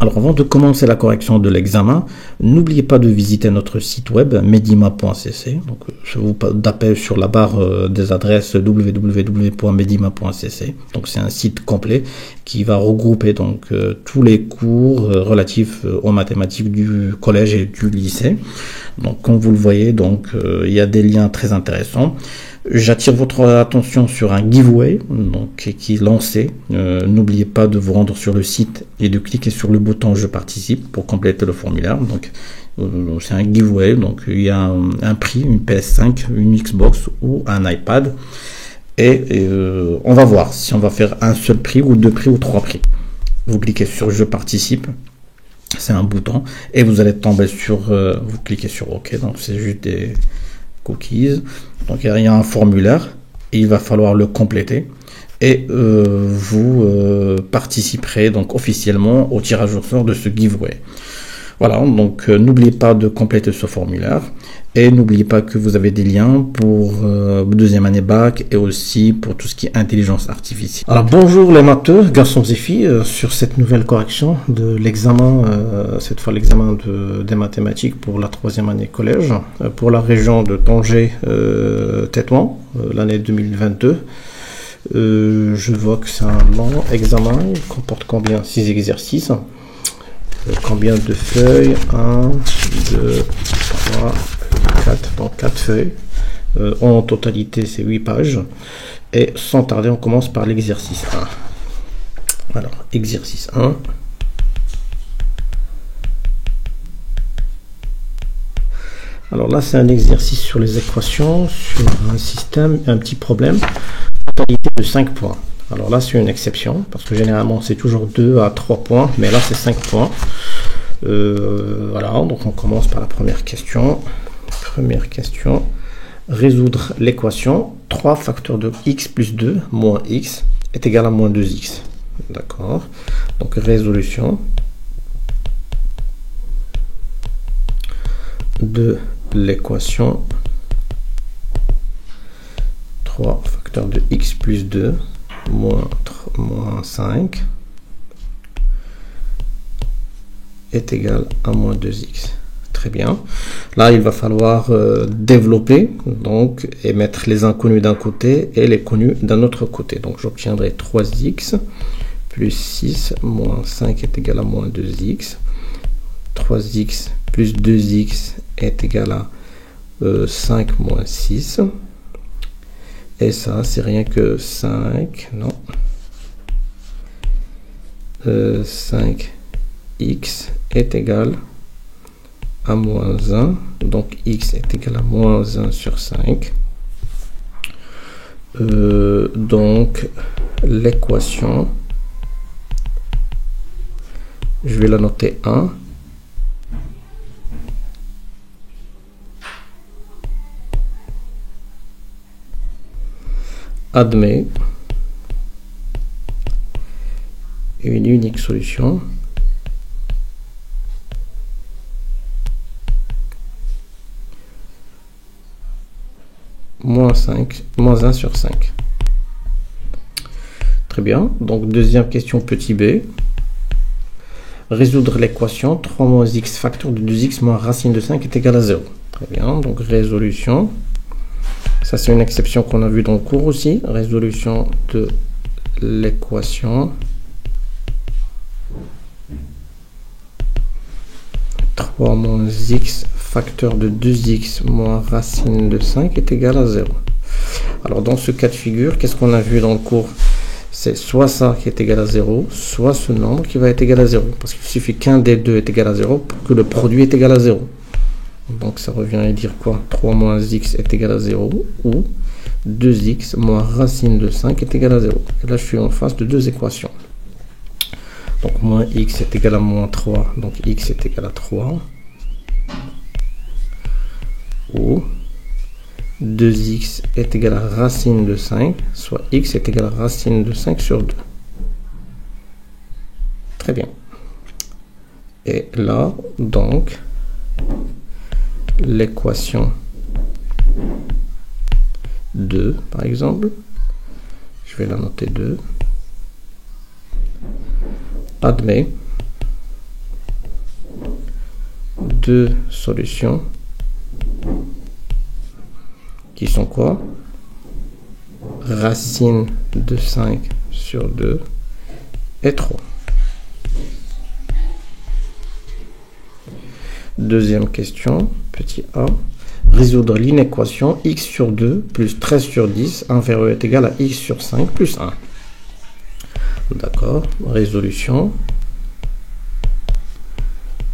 Alors avant de commencer la correction de l'examen, n'oubliez pas de visiter notre site web medima.cc. Donc je vous tape sur la barre des adresses www.medima.cc. Donc c'est un site complet qui va regrouper donc tous les cours relatifs aux mathématiques du collège et du lycée. Donc comme vous le voyez, donc il y a des liens très intéressants. J'attire votre attention sur un giveaway donc, qui est lancé. N'oubliez pas de vous rendre sur le site et de cliquer sur le bouton je participe pour compléter le formulaire. Donc c'est un giveaway, donc il y a un prix, une PS5, une Xbox ou un iPad. Et on va voir si on va faire un seul prix ou deux prix ou trois prix. Vous cliquez sur je participe. C'est un bouton et vous allez tomber sur vous cliquez sur OK, donc c'est juste des cookies. Donc il y a un formulaire et il va falloir le compléter et vous participerez donc officiellement au tirage au sort de ce giveaway. Voilà, donc n'oubliez pas de compléter ce formulaire et n'oubliez pas que vous avez des liens pour deuxième année bac et aussi pour tout ce qui est intelligence artificielle. Alors bonjour les matheux, garçons et filles, sur cette nouvelle correction de l'examen, cette fois l'examen des mathématiques pour la troisième année collège, pour la région de Tanger-Tétouan, l'année 2022. Je vois que c'est un long examen, il comporte combien? 6 exercices. Combien de feuilles? 1, 2, 3, 4, donc 4 feuilles. En totalité, c'est 8 pages. Et sans tarder, on commence par l'exercice 1. Alors, exercice 1. Alors là, c'est un exercice sur les équations, sur un système, un petit problème. Totalité de 5 points. Alors là, c'est une exception, parce que généralement, c'est toujours 2 à 3 points, mais là, c'est 5 points. Voilà, donc on commence par la première question. Première question, résoudre l'équation 3 facteurs de x plus 2 moins x est égal à moins 2x. D'accord, donc résolution de l'équation 3 facteurs de x plus 2 moins 5 est égal à moins 2x. Très bien. Là, il va falloir développer donc et mettre les inconnus d'un côté et les connus d'un autre côté. Donc, j'obtiendrai 3x plus 6 moins 5 est égal à moins 2x. 3x plus 2x est égal à 5 moins 6. Et ça, c'est rien que 5, non. 5x est égal à moins 1. Donc, x est égal à moins 1 sur 5. Donc, l'équation, je vais la noter 1. Admet une unique solution moins 1 sur 5. Très bien. Donc, deuxième question petit b. Résoudre l'équation 3 moins x facteur de 2x moins racine de 5 est égal à 0. Très bien. Donc, résolution. Ça, c'est une exception qu'on a vue dans le cours aussi. Résolution de l'équation 3 moins x facteur de 2x moins racine de 5 est égal à 0. Alors, dans ce cas de figure, qu'est-ce qu'on a vu dans le cours? C'est soit ça qui est égal à 0, soit ce nombre qui va être égal à 0. Parce qu'il suffit qu'un des deux est égal à 0 pour que le produit est égal à 0. Donc ça revient à dire quoi? 3 moins x est égal à 0 ou 2x moins racine de 5 est égal à 0. Et là, je suis en face de deux équations. Donc moins x est égal à moins 3, donc x est égal à 3. Ou 2x est égal à racine de 5, soit x est égal à racine de 5 sur 2. Très bien. Et là, donc, l'équation 2, par exemple, je vais la noter 2, admet deux solutions qui sont quoi? Racine de 5 sur 2 et 3. Deuxième question, petit a. Résoudre l'inéquation x sur 2 plus 13 sur 10 inférieur ou est égal à x sur 5 plus 1. D'accord, résolution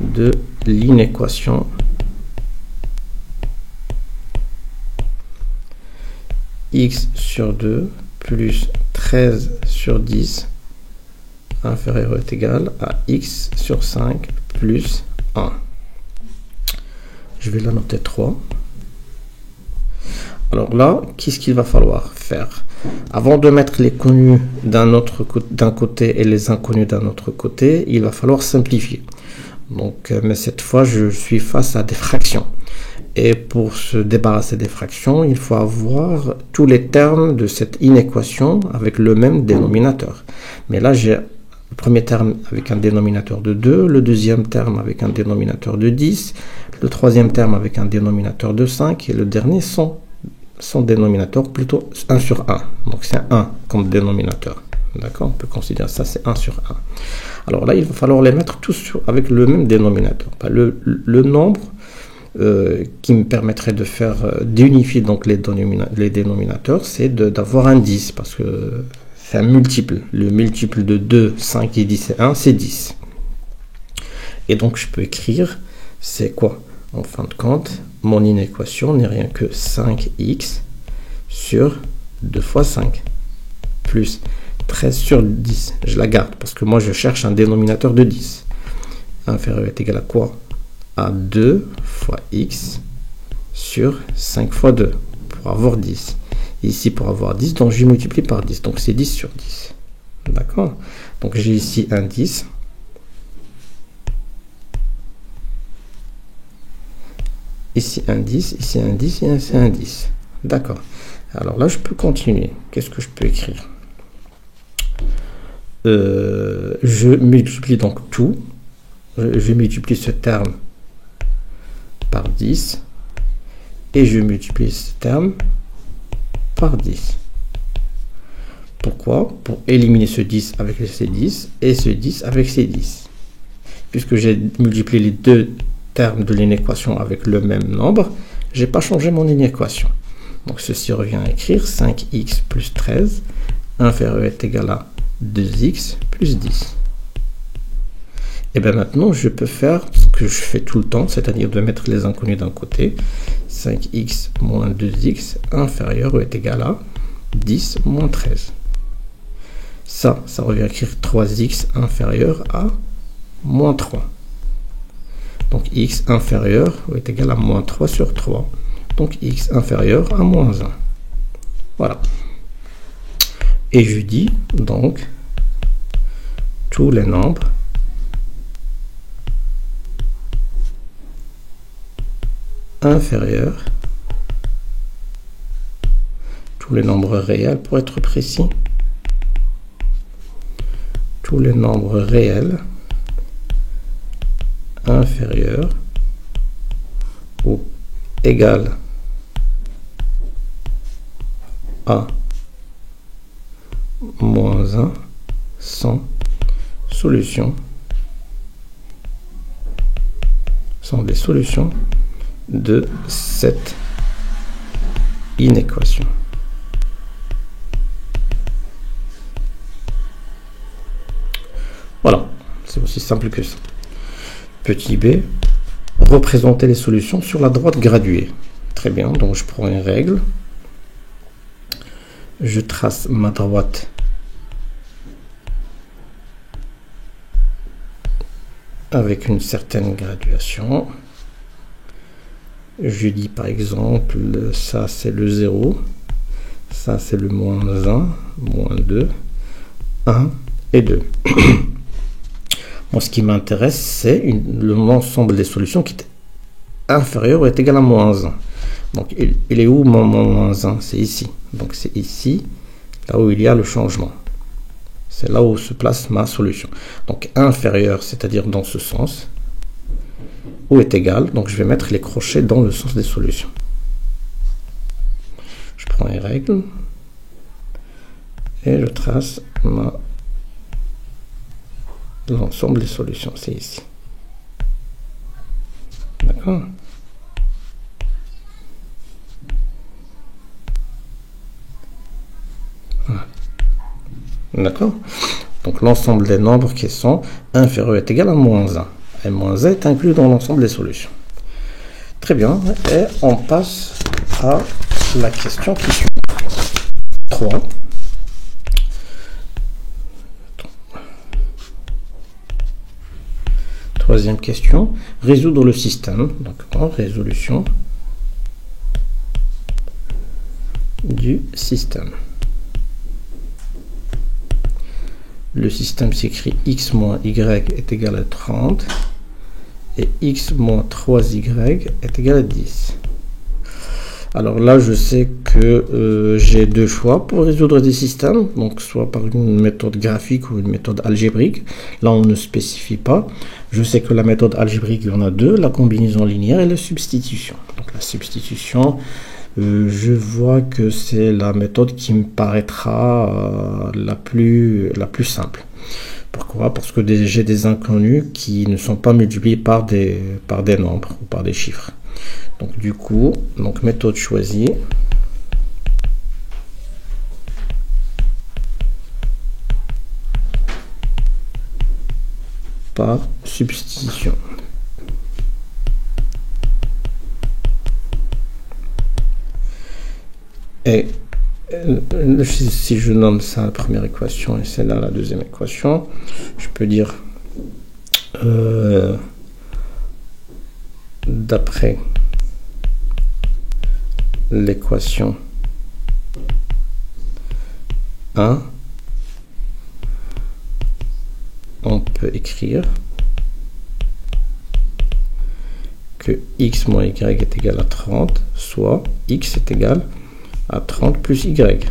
de l'inéquation x sur 2 plus 13 sur 10 inférieur ou est égal à x sur 5 plus 1. Je vais la noter 3. Alors là, qu'est-ce qu'il va falloir faire? Avant de mettre les connus d'un côté et les inconnus d'un autre côté, il va falloir simplifier. Donc, mais cette fois, je suis face à des fractions. Et pour se débarrasser des fractions, il faut avoir tous les termes de cette inéquation avec le même dénominateur. Mais là, j'ai le premier terme avec un dénominateur de 2, le deuxième terme avec un dénominateur de 10, le troisième terme avec un dénominateur de 5 et le dernier son dénominateur plutôt 1 sur 1. Donc c'est 1 comme dénominateur. D'accord? On peut considérer ça, c'est 1 sur 1. Alors là, il va falloir les mettre tous avec le même dénominateur. Le nombre qui me permettrait de faire d'unifier donc les dénominateurs, c'est d'avoir un 10 parce que c'est un multiple. Le multiple de 2, 5 et 10 et 1, c'est 10. Et donc je peux écrire, c'est quoi? En fin de compte, mon inéquation n'est rien que 5x sur 2 fois 5 plus 13 sur 10. Je la garde parce que moi je cherche un dénominateur de 10. Inférieur est égal à quoi? À 2 fois x sur 5 fois 2 pour avoir 10. Ici pour avoir 10, donc je multiplie par 10. Donc c'est 10 sur 10. D'accord? Donc j'ai ici un 10. Ici un 10, ici un 10 et ici un 10. D'accord. Alors là, je peux continuer. Qu'est-ce que je peux écrire? Je multiplie donc tout. Je multiplie ce terme par 10. Et je multiplie ce terme par 10. Pourquoi? Pour éliminer ce 10 avec ces 10 et ce 10 avec ces 10. Puisque j'ai multiplié les deux termes de l'inéquation avec le même nombre, j'ai pas changé mon inéquation. Donc ceci revient à écrire 5x plus 13 inférieur est égal à 2x plus 10. Et bien maintenant, je peux faire ce que je fais tout le temps, c'est-à-dire de mettre les inconnus d'un côté. 5x moins 2x inférieur est égal à 10 moins 13. Ça revient à écrire 3x inférieur à moins 3. Donc x inférieur est égal à moins 3 sur 3. Donc x inférieur à moins 1. Voilà. Et je dis donc tous les nombres inférieurs, tous les nombres réels pour être précis, tous les nombres réels inférieurs ou égal à moins 1 sont solutions, sont des solutions de cette inéquation. Voilà, c'est aussi simple que ça. Petit b, représenter les solutions sur la droite graduée. Très bien, donc je prends une règle. Je trace ma droite avec une certaine graduation. Je dis par exemple, ça c'est le 0, ça c'est le moins 1, moins 2, 1 et 2. Moi, ce qui m'intéresse, c'est l'ensemble des solutions qui est inférieur ou est égal à moins 1. Donc, il est où mon moins 1? C'est ici. Donc, c'est ici, là où il y a le changement. C'est là où se place ma solution. Donc, inférieur, c'est-à-dire dans ce sens. ou est égal. Donc je vais mettre les crochets dans le sens des solutions. Je prends les règles et je trace l'ensemble des solutions. C'est ici. D'accord. D'accord. Donc l'ensemble des nombres qui sont inférieurs est égal à moins 1. Et moins 1 est inclus dans l'ensemble des solutions. Très bien. Et on passe à la question qui suit. 3. Troisième question. Résoudre le système. Donc en résolution du système. Le système s'écrit x moins y est égal à 30 et x moins 3y est égal à 10. Alors là, je sais que j'ai deux choix pour résoudre des systèmes, donc soit par une méthode graphique ou une méthode algébrique. Là, on ne spécifie pas. Je sais que la méthode algébrique, il y en a deux, la combinaison linéaire et la substitution. Donc la substitution, je vois que c'est la méthode qui me paraîtra la plus simple. Pourquoi? Parce que j'ai des inconnus qui ne sont pas multipliés par des nombres ou par des chiffres. Donc du coup, méthode choisie. Par substitution. Et si je nomme ça la première équation et celle-là la deuxième équation, je peux dire d'après l'équation 1, on peut écrire que x moins y est égal à 30, soit x est égal à 30 plus y.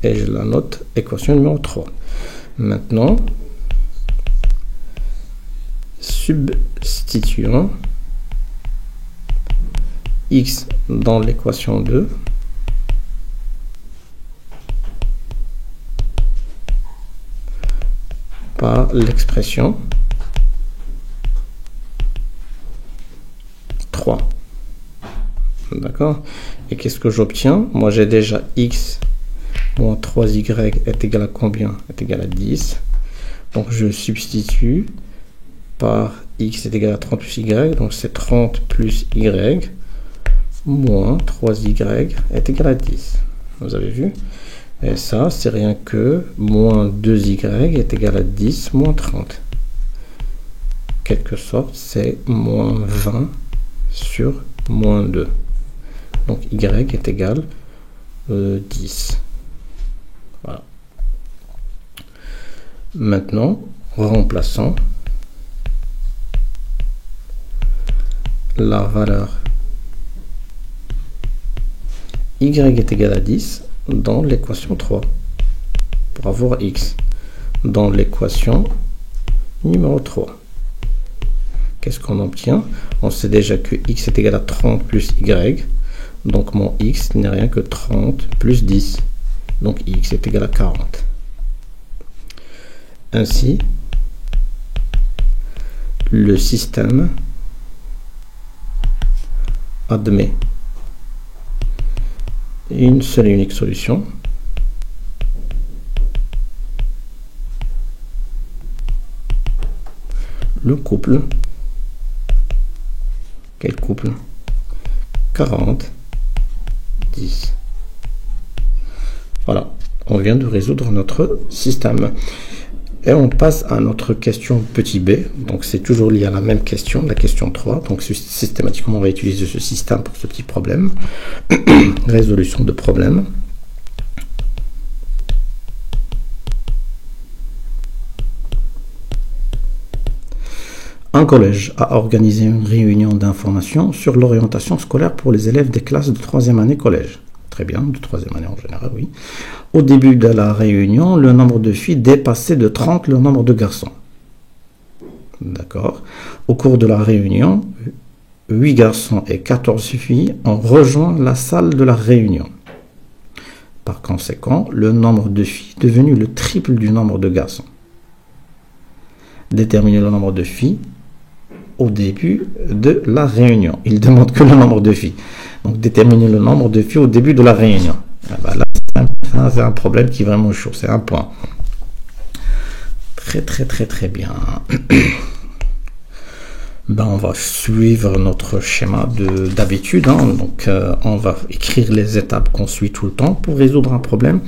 Et je la note équation numéro 3. Maintenant, substituons x dans l'équation 2 par l'expression 3. D'accord? Et qu'est-ce que j'obtiens? Moi, j'ai déjà x moins 3y est égal à combien? Est égal à 10. Donc, je substitue par x est égal à 30 plus y. Donc, c'est 30 plus y moins 3y est égal à 10. Vous avez vu? Et ça, c'est rien que moins 2y est égal à 10 moins 30. En quelque sorte, c'est moins 20 sur moins 2. Donc y est égal à 10. Voilà. Maintenant, remplaçons la valeur y est égal à 10 dans l'équation 3 pour avoir x dans l'équation numéro 3. Qu'est-ce qu'on obtient? On sait déjà que x est égal à 30 plus y. Donc mon x n'est rien que 30 plus 10. Donc x est égal à 40. Ainsi, le système admet une seule et unique solution. Le couple. Quel couple? 40, 10. Voilà, on vient de résoudre notre système. Et on passe à notre question petit b. Donc c'est toujours lié à la même question, la question 3. Donc systématiquement, on va utiliser ce système pour ce petit problème. Résolution de problème. Un collège a organisé une réunion d'information sur l'orientation scolaire pour les élèves des classes de 3e année collège. Très bien, de 3e année en général, oui. Au début de la réunion, le nombre de filles dépassait de 30 le nombre de garçons. D'accord. Au cours de la réunion, 8 garçons et 14 filles ont rejoint la salle de la réunion. Par conséquent, le nombre de filles est devenu le triple du nombre de garçons. Déterminez le nombre de filles au début de la réunion. Il demande que le nombre de filles. Donc, déterminer le nombre de filles au début de la réunion. Ah ben là, c'est un problème qui est vraiment chaud. C'est un point. Très bien. Ben, on va suivre notre schéma d'habitude. Donc, on va écrire les étapes qu'on suit tout le temps pour résoudre un problème.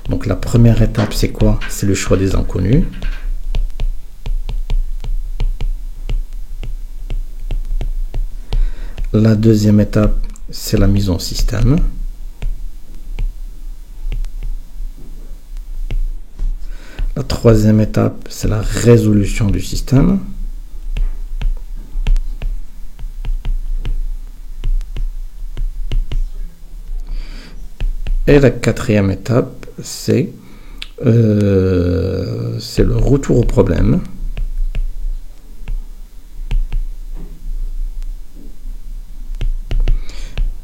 Donc, la première étape, c'est quoi? C'est le choix des inconnus. La deuxième étape, c'est la mise en système. La troisième étape, c'est la résolution du système. Et la quatrième étape, c'est le retour au problème.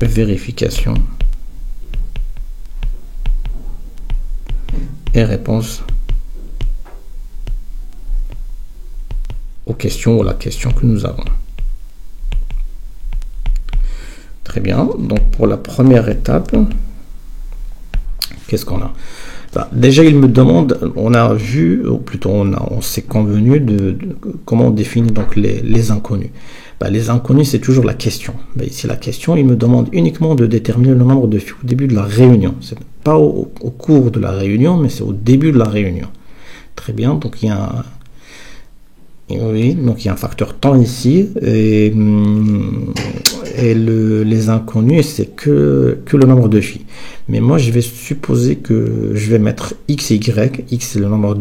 Vérification et réponse aux questions ou à la question que nous avons. Très bien. Donc pour la première étape, qu'est-ce qu'on a? Déjà, il me demande, on a vu, ou plutôt on s'est convenu de comment on définit donc les inconnus. Les inconnus, c'est toujours la question. Ici, la question, il me demande uniquement de déterminer le nombre de filles au début de la réunion. C'est pas au cours de la réunion, mais c'est au début de la réunion. Très bien, donc il y a un facteur temps ici, et les inconnus, c'est que le nombre de filles. Mais moi, je vais supposer que je vais mettre x et y. X, c'est le nombre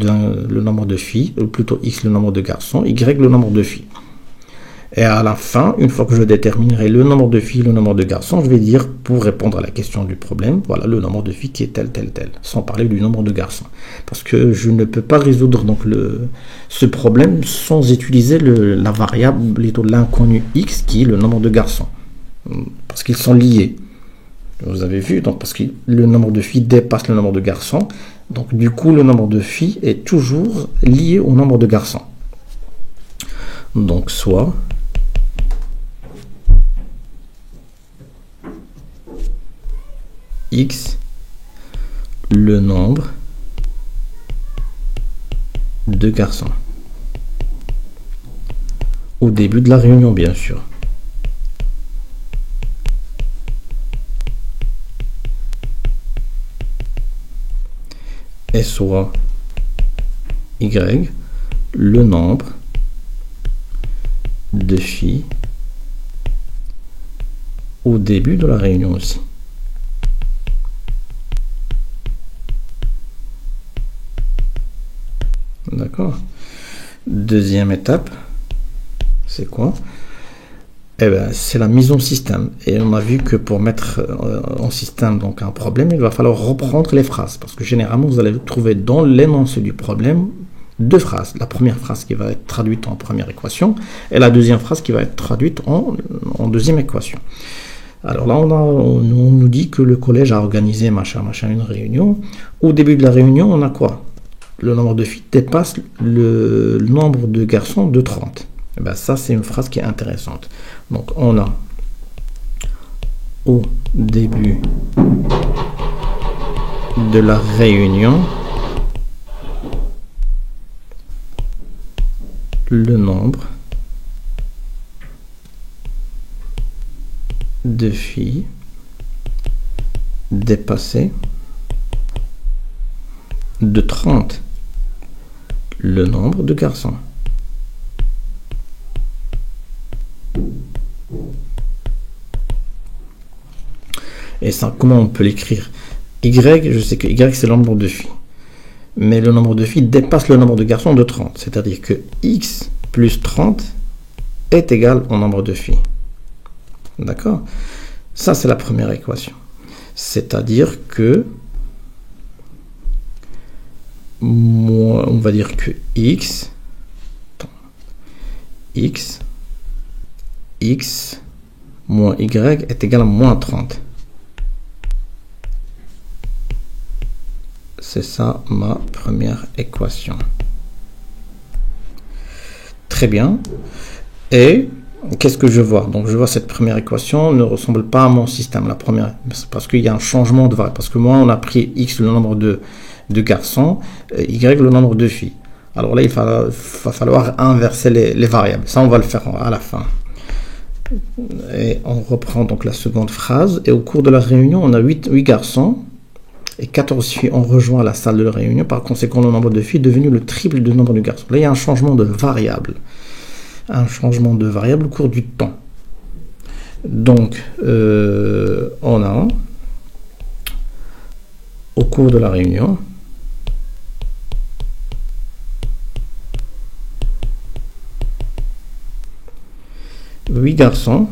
de filles, ou plutôt x, le nombre de garçons, y, le nombre de filles. Et à la fin, une fois que je déterminerai le nombre de filles, le nombre de garçons, je vais dire, pour répondre à la question du problème, voilà le nombre de filles qui est tel, sans parler du nombre de garçons. Parce que je ne peux pas résoudre donc ce problème sans utiliser la variable, plutôt l'inconnu x, qui est le nombre de garçons. Parce qu'ils sont liés. Vous avez vu, donc parce que le nombre de filles dépasse le nombre de garçons. Donc du coup, le nombre de filles est toujours lié au nombre de garçons. Donc soit x, le nombre de garçons. Au début de la réunion, bien sûr. Et soit y, le nombre de filles au début de la réunion aussi. D'accord. Deuxième étape, c'est quoi? Eh bien, c'est la mise en système. Et on a vu que pour mettre en système donc un problème, il va falloir reprendre les phrases. Parce que généralement, vous allez trouver dans l'énoncé du problème deux phrases. La première phrase qui va être traduite en première équation et la deuxième phrase qui va être traduite en deuxième équation. Alors là, on nous dit que le collège a organisé une réunion. Au début de la réunion, on a quoi? Le nombre de filles dépasse le nombre de garçons de 30. Et bien ça, c'est une phrase qui est intéressante. Donc, on a au début de la réunion, le nombre de filles dépassé de 30 le nombre de garçons. Et ça, comment on peut l'écrire? Y, je sais que Y, c'est le nombre de filles. Mais le nombre de filles dépasse le nombre de garçons de 30. C'est-à-dire que X plus 30 est égal au nombre de filles. D'accord? Ça, c'est la première équation. C'est-à-dire que on va dire que X x moins y est égal à moins 30. C'est ça ma première équation. Très bien. Et qu'est-ce que je vois? Donc je vois cette première équation ne ressemble pas à mon système. La première, parce qu'il y a un changement de variable. Parce que moi, on a pris x le nombre de garçons, y le nombre de filles. Alors là, il va falloir inverser les variables. Ça, on va le faire à la fin. Et on reprend donc la seconde phrase. Et au cours de la réunion, on a 8 garçons et 14 filles. On rejoint la salle de la réunion. Par conséquent, le nombre de filles est devenu le triple du nombre de garçons. Là, il y a un changement de variable. Un changement de variable au cours du temps. Donc, on a, au cours de la réunion, huit garçons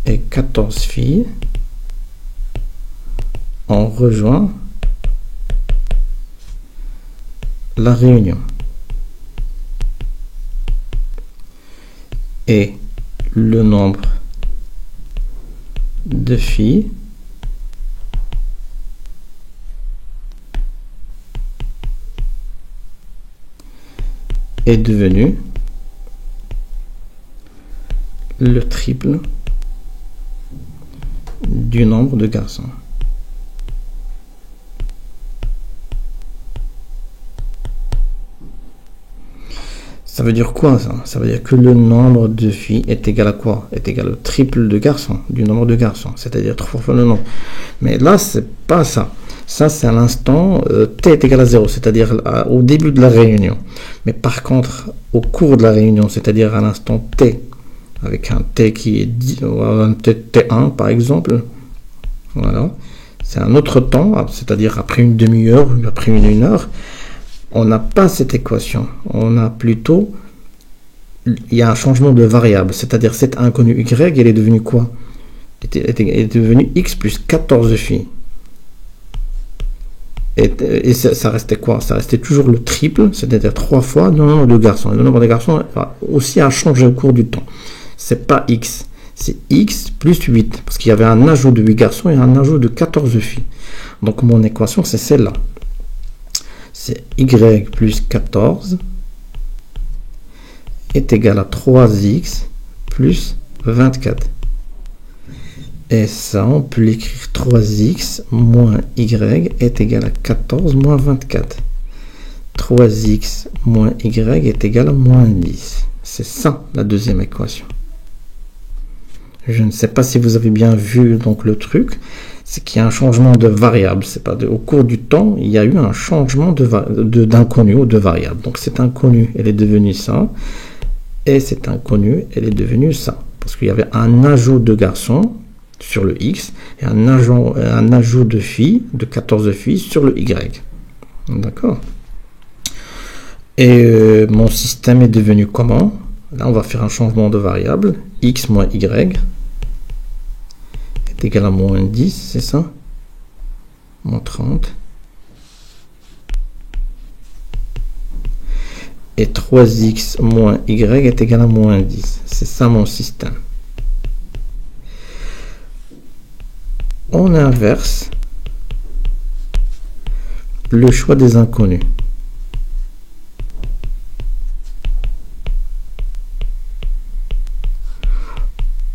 et 14 filles ont rejoint la réunion. Et le nombre de filles est devenu le triple du nombre de garçons. Ça veut dire quoi ça? Ça veut dire que le nombre de filles est égal à quoi? Est égal au triple de garçons, du nombre de garçons, c'est-à-dire 3 fois le nombre. Mais là, c'est pas ça. Ça, c'est à l'instant t est égal à 0, c'est-à-dire au début de la réunion. Mais par contre, au cours de la réunion, c'est-à-dire à l'instant t, avec un t qui est t1 par exemple, voilà, c'est un autre temps, c'est-à-dire après une demi-heure, après une heure, on n'a pas cette équation. On a plutôt, il y a un changement de variable, c'est-à-dire cet inconnu y, elle est devenue quoi? Elle est devenue x plus 14 filles. Et ça restait quoi? Ça restait toujours le triple, c'est-à-dire 3 fois le nombre de garçons. Et le nombre de garçons aussi a changé au cours du temps. C'est pas x, c'est x plus 8, parce qu'il y avait un ajout de 8 garçons et un ajout de 14 filles. Donc mon équation, c'est celle-là. C'est y plus 14 est égal à 3x plus 24. Et ça, on peut l'écrire 3x moins y est égal à 14 moins 24. 3x moins y est égal à moins 10. C'est ça, la deuxième équation. Je ne sais pas si vous avez bien vu donc le truc. C'est qu'il y a un changement de variable. C'est pas au cours du temps, il y a eu un changement d'inconnu ou de variable. Donc cet inconnu, elle est devenue ça. Et cet inconnu, elle est devenue ça. Parce qu'il y avait un ajout de garçons sur le x et un ajout de filles, de 14 filles sur le y. D'accord? Et mon système est devenu comment? Là, on va faire un changement de variable. X moins y est égal à moins 10, c'est ça? Moins 30. Et 3x moins y est égal à moins 10. C'est ça mon système. On inverse le choix des inconnus.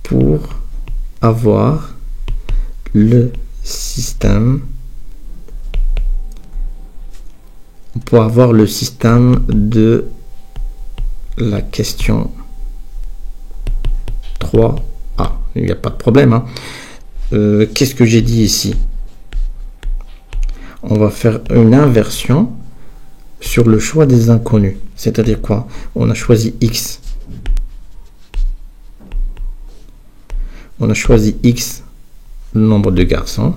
Pour avoir le système de la question 3a. Il n'y a pas de problème. Hein. Qu'est-ce que j'ai dit ici? On va faire une inversion sur le choix des inconnus. C'est-à-dire quoi? On a choisi x. On a choisi x, le nombre de garçons,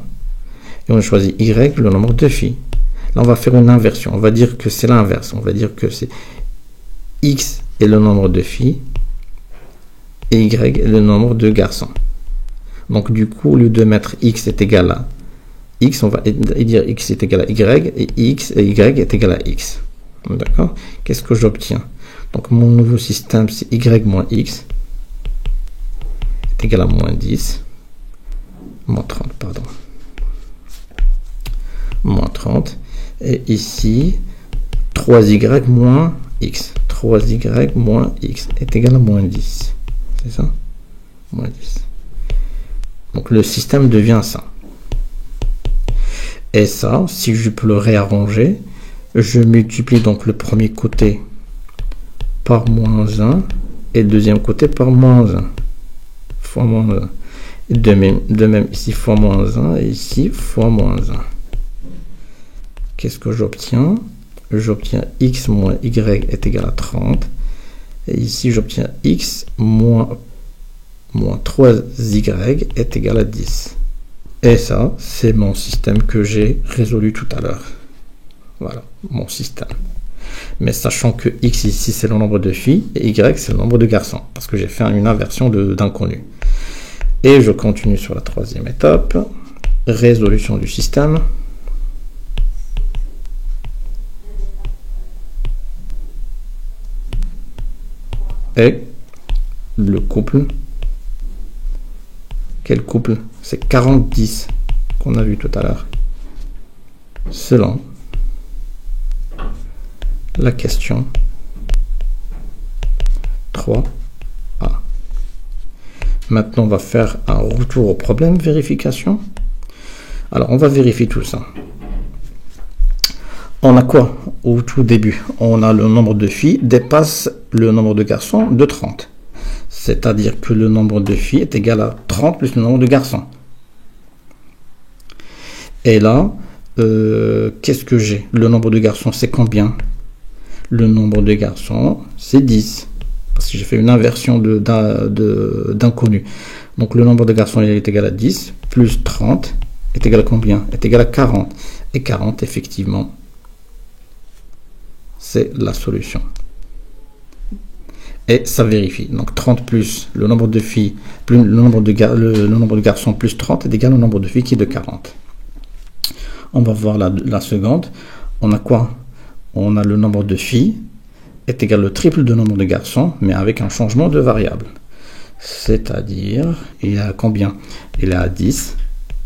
et on a choisi y, le nombre de filles. Là, on va faire une inversion. On va dire que c'est l'inverse. On va dire que c'est x est le nombre de filles et y est le nombre de garçons. Donc, du coup, au lieu de mettre x est égal à x, on va dire x est égal à y et y est égal à x. D'accord? Qu'est-ce que j'obtiens? Donc mon nouveau système, c'est y moins x est égal à moins 10, moins 30, pardon. Moins 30. Et ici, 3y moins x. 3y moins x est égal à moins 10. C'est ça? Moins 10. Donc le système devient ça. Et ça, si je peux le réarranger, je multiplie donc le premier côté par moins 1 et le deuxième côté par moins 1. Fois moins 1. Et de même ici fois moins 1 et ici fois moins 1. Qu'est-ce que j'obtiens? J'obtiens x moins y est égal à 30. Et ici, j'obtiens x moins 3y est égal à 10. Et ça, c'est mon système que j'ai résolu tout à l'heure. Voilà, mon système. Mais sachant que x ici, c'est le nombre de filles, et y, c'est le nombre de garçons. Parce que j'ai fait une inversion d'inconnu. Et je continue sur la troisième étape. Résolution du système. Et le couple, quel couple? C'est 40-10 qu'on a vu tout à l'heure, selon la question 3a. Maintenant, on va faire un retour au problème, vérification. Alors, on va vérifier tout ça. On a quoi au tout début? On a le nombre de filles dépasse le nombre de garçons de 30. C'est-à-dire que le nombre de filles est égal à 30 plus le nombre de garçons. Et là, qu'est-ce que j'ai? Le nombre de garçons, c'est combien? Le nombre de garçons, c'est 10. Parce que j'ai fait une inversion d'inconnu. Donc le nombre de garçons il est égal à 10, plus 30 est égal à combien? Est égal à 40. Et 40, effectivement, c'est la solution. Et ça vérifie. Donc 30 plus le nombre de filles, plus le nombre de garçons plus 30 est égal au nombre de filles qui est de 40. On va voir la seconde. On a quoi? On a le nombre de filles est égal au triple de nombre de garçons, mais avec un changement de variable. C'est-à-dire, il est à combien? Il est à 10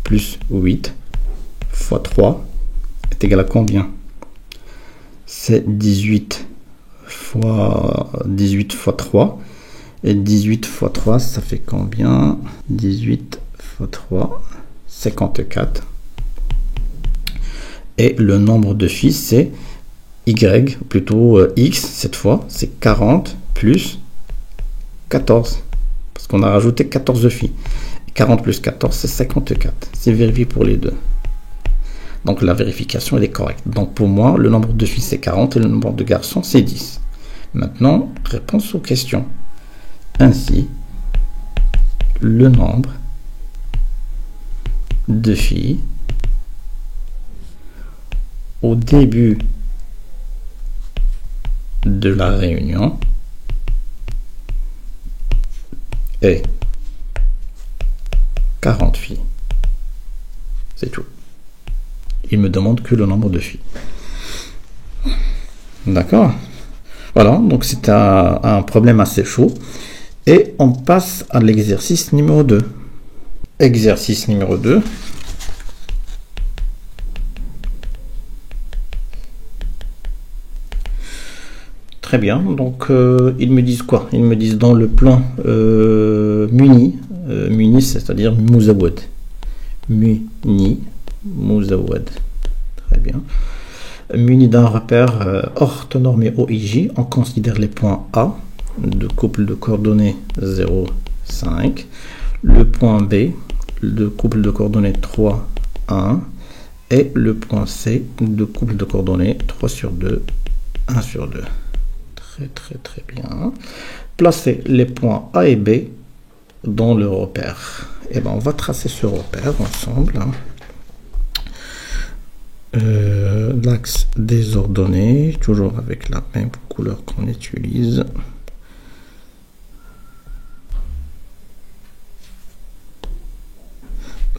plus 8 fois 3 est égal à combien? C'est 18 fois 3. Et 18 fois 3, ça fait combien? 18 fois 3, 54. Et le nombre de filles, c'est y, plutôt x cette fois, c'est 40 plus 14. Parce qu'on a rajouté 14 filles. 40 plus 14, c'est 54. C'est vérifié pour les deux. Donc la vérification, elle est correcte. Donc pour moi, le nombre de filles, c'est 40 et le nombre de garçons, c'est 10. Maintenant, réponse aux questions. Ainsi, le nombre de filles au début de la réunion est 40 filles. C'est tout. Il me demande que le nombre de filles. D'accord? Voilà, donc c'est un problème assez chaud. Et on passe à l'exercice numéro 2. Exercice numéro 2. Très bien, donc ils me disent quoi? Ils me disent dans le plan muni, c'est-à-dire Mouzawad. Muni, Mouzawad. Très bien. Muni d'un repère orthonormé OIJ, on considère les points A de couple de coordonnées 0, 5, le point B de couple de coordonnées 3, 1 et le point C de couple de coordonnées 3 sur 2, 1 sur 2. Très bien. Placez les points A et B dans le repère. Et ben on va tracer ce repère ensemble. L'axe des ordonnées, toujours avec la même couleur qu'on utilise.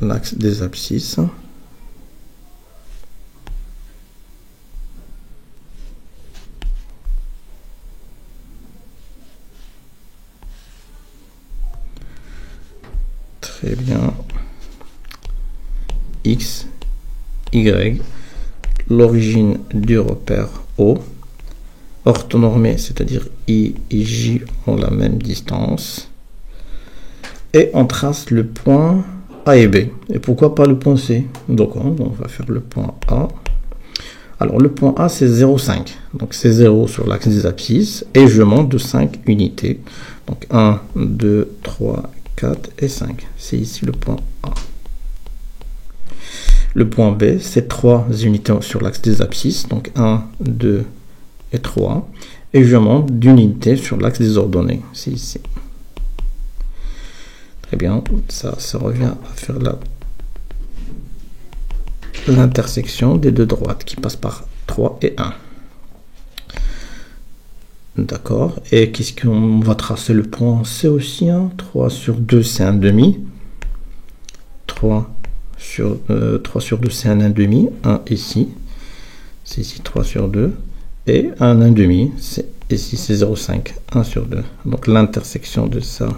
L'axe des abscisses. X, Y, l'origine du repère O, orthonormé, c'est-à-dire I et J ont la même distance, et on trace le point A et B. Et pourquoi pas le point C? Donc on va faire le point A. Alors le point A c'est 0,5, donc c'est 0 sur l'axe des abscisses, et je monte de 5 unités, donc 1, 2, 3, 4 et 5, c'est ici le point A. Le point B c'est 3 unités sur l'axe des abscisses, donc 1, 2 et 3, et je monte d'une unité sur l'axe des ordonnées, c'est ici. Très bien, ça revient à faire l'intersection des deux droites qui passent par 3 et 1. D'accord. Et qu'est-ce qu'on va tracer le point C aussi, hein? 3 sur 2 c'est un demi. 3 sur 2 c'est un 1,5. 1 ici. C'est ici 3 sur 2. Et un 1,5. C'est ici c'est 0,5. 1 sur 2. Donc l'intersection de ça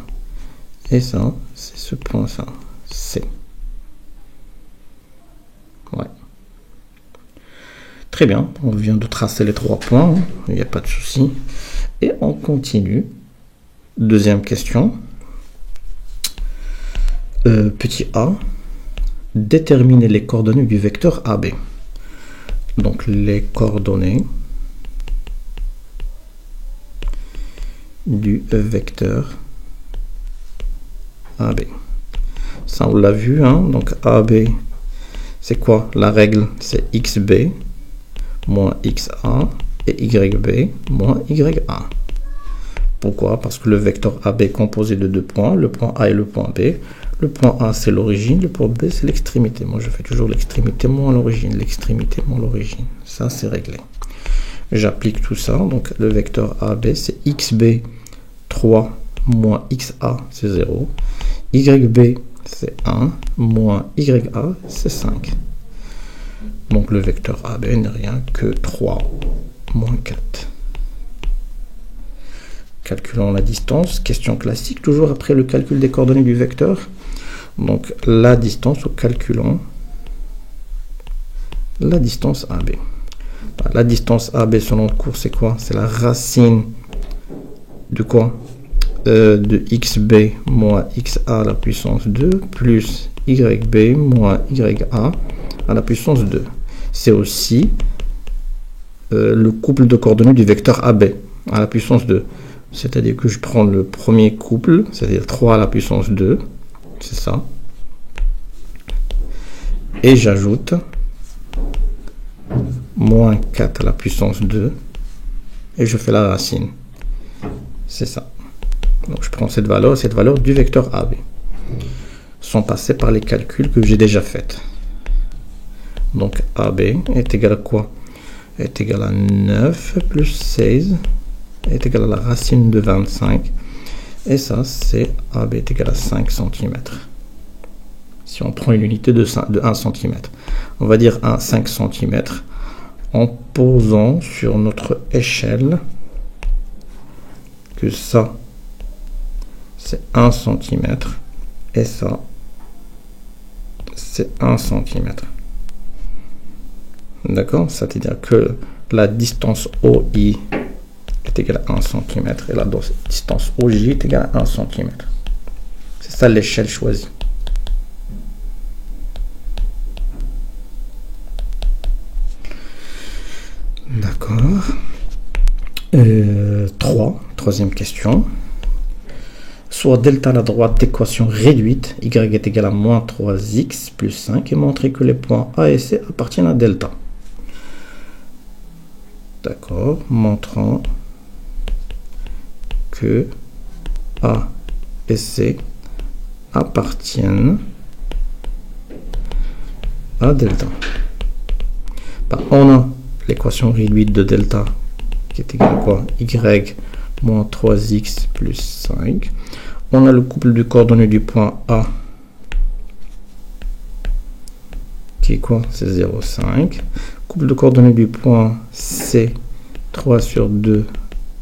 et ça, c'est ce point ça. C. Ouais. Très bien, on vient de tracer les 3 points, il n'y a pas de souci. Et on continue. Deuxième question. Petit a, déterminer les coordonnées du vecteur AB. Donc les coordonnées du vecteur AB. Ça on l'a vu, hein? Donc AB, c'est quoi? La règle, c'est XB moins XA et YB moins YA. Pourquoi? Parce que le vecteur AB est composé de 2 points, le point A et le point B. Le point A, c'est l'origine, le point B, c'est l'extrémité. Moi, je fais toujours l'extrémité moins l'origine, l'extrémité moins l'origine. Ça, c'est réglé. J'applique tout ça. Donc, le vecteur AB, c'est XB 3 moins XA, c'est 0. YB, c'est 1 moins YA, c'est 5. Donc le vecteur AB n'est rien que 3 moins 4. Calculons la distance. Question classique, toujours après le calcul des coordonnées du vecteur. Donc la distance, calculons la distance AB. La distance AB selon le cours, c'est quoi? C'est la racine de quoi? De XB moins XA à la puissance 2 plus YB moins YA à la puissance 2. C'est aussi le couple de coordonnées du vecteur AB à la puissance 2. C'est-à-dire que je prends le premier couple, c'est-à-dire 3 à la puissance 2, c'est ça. Et j'ajoute moins 4 à la puissance 2, et je fais la racine. C'est ça. Donc je prends cette valeur du vecteur AB, sans passer par les calculs que j'ai déjà faits. Donc AB est égal à quoi? Est égal à 9 plus 16 est égal à la racine de 25. Et ça, c'est AB est égal à 5 cm. Si on prend une unité de 1 cm, on va dire 5 cm en posant sur notre échelle que ça, c'est 1 cm et ça, c'est 1 cm. D'accord? C'est-à-dire que la distance OI est égale à 1 cm et la distance OJ est égale à 1 cm. C'est ça l'échelle choisie. D'accord. Troisième question. Soit delta à la droite d'équation réduite, y est égal à moins 3x plus 5, et montrer que les points A et C appartiennent à delta. D'accord, montrant que A et C appartiennent à delta. On a l'équation réduite de delta qui est égale à quoi? Y moins 3x plus 5. On a le couple de coordonnées du point A qui est quoi? C'est 0,5. Couple de coordonnées du point C, 3 sur 2,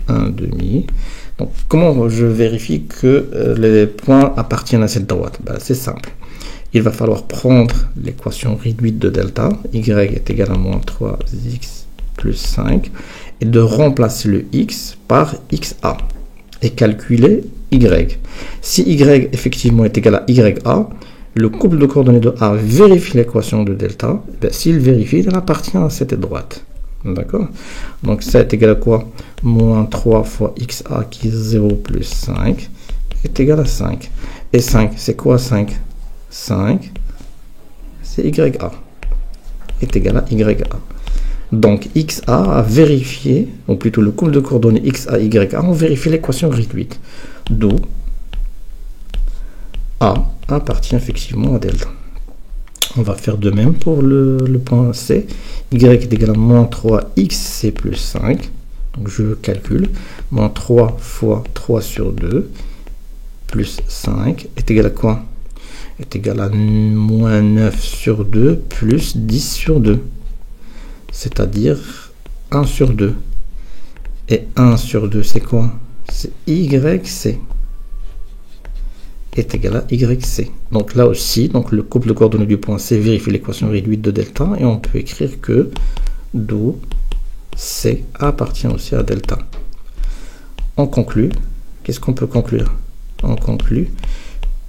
1,5. Donc, comment je vérifie que les points appartiennent à cette droite? C'est simple. il va falloir prendre l'équation réduite de delta, y est égal à moins 3x plus 5, et de remplacer le x par xa, et calculer y. Si y effectivement est égal à ya, le couple de coordonnées de A vérifie l'équation de delta. S'il vérifie, il appartient à cette droite. D'accord? Donc ça est égal à quoi? Moins 3 fois xa qui est 0 plus 5 est égal à 5. Et 5, c'est quoi 5? 5, c'est ya est égal à ya. Donc xa a vérifié, ou plutôt le couple de coordonnées xa, ya, on vérifie l'équation réduite. D'où A appartient effectivement à delta. On va faire de même pour le point C. Y est égal à moins 3xc plus 5. Donc je calcule. Moins 3 fois 3 sur 2 plus 5 est égal à quoi? Est égal à moins 9 sur 2 plus 10 sur 2. C'est-à-dire 1 sur 2. Et 1 sur 2, c'est quoi? C'est YC. Est égal à YC. Donc là aussi, donc le couple de coordonnées du point C vérifie l'équation réduite de delta et on peut écrire que d'où C appartient aussi à delta. On conclut. Qu'est-ce qu'on peut conclure? On conclut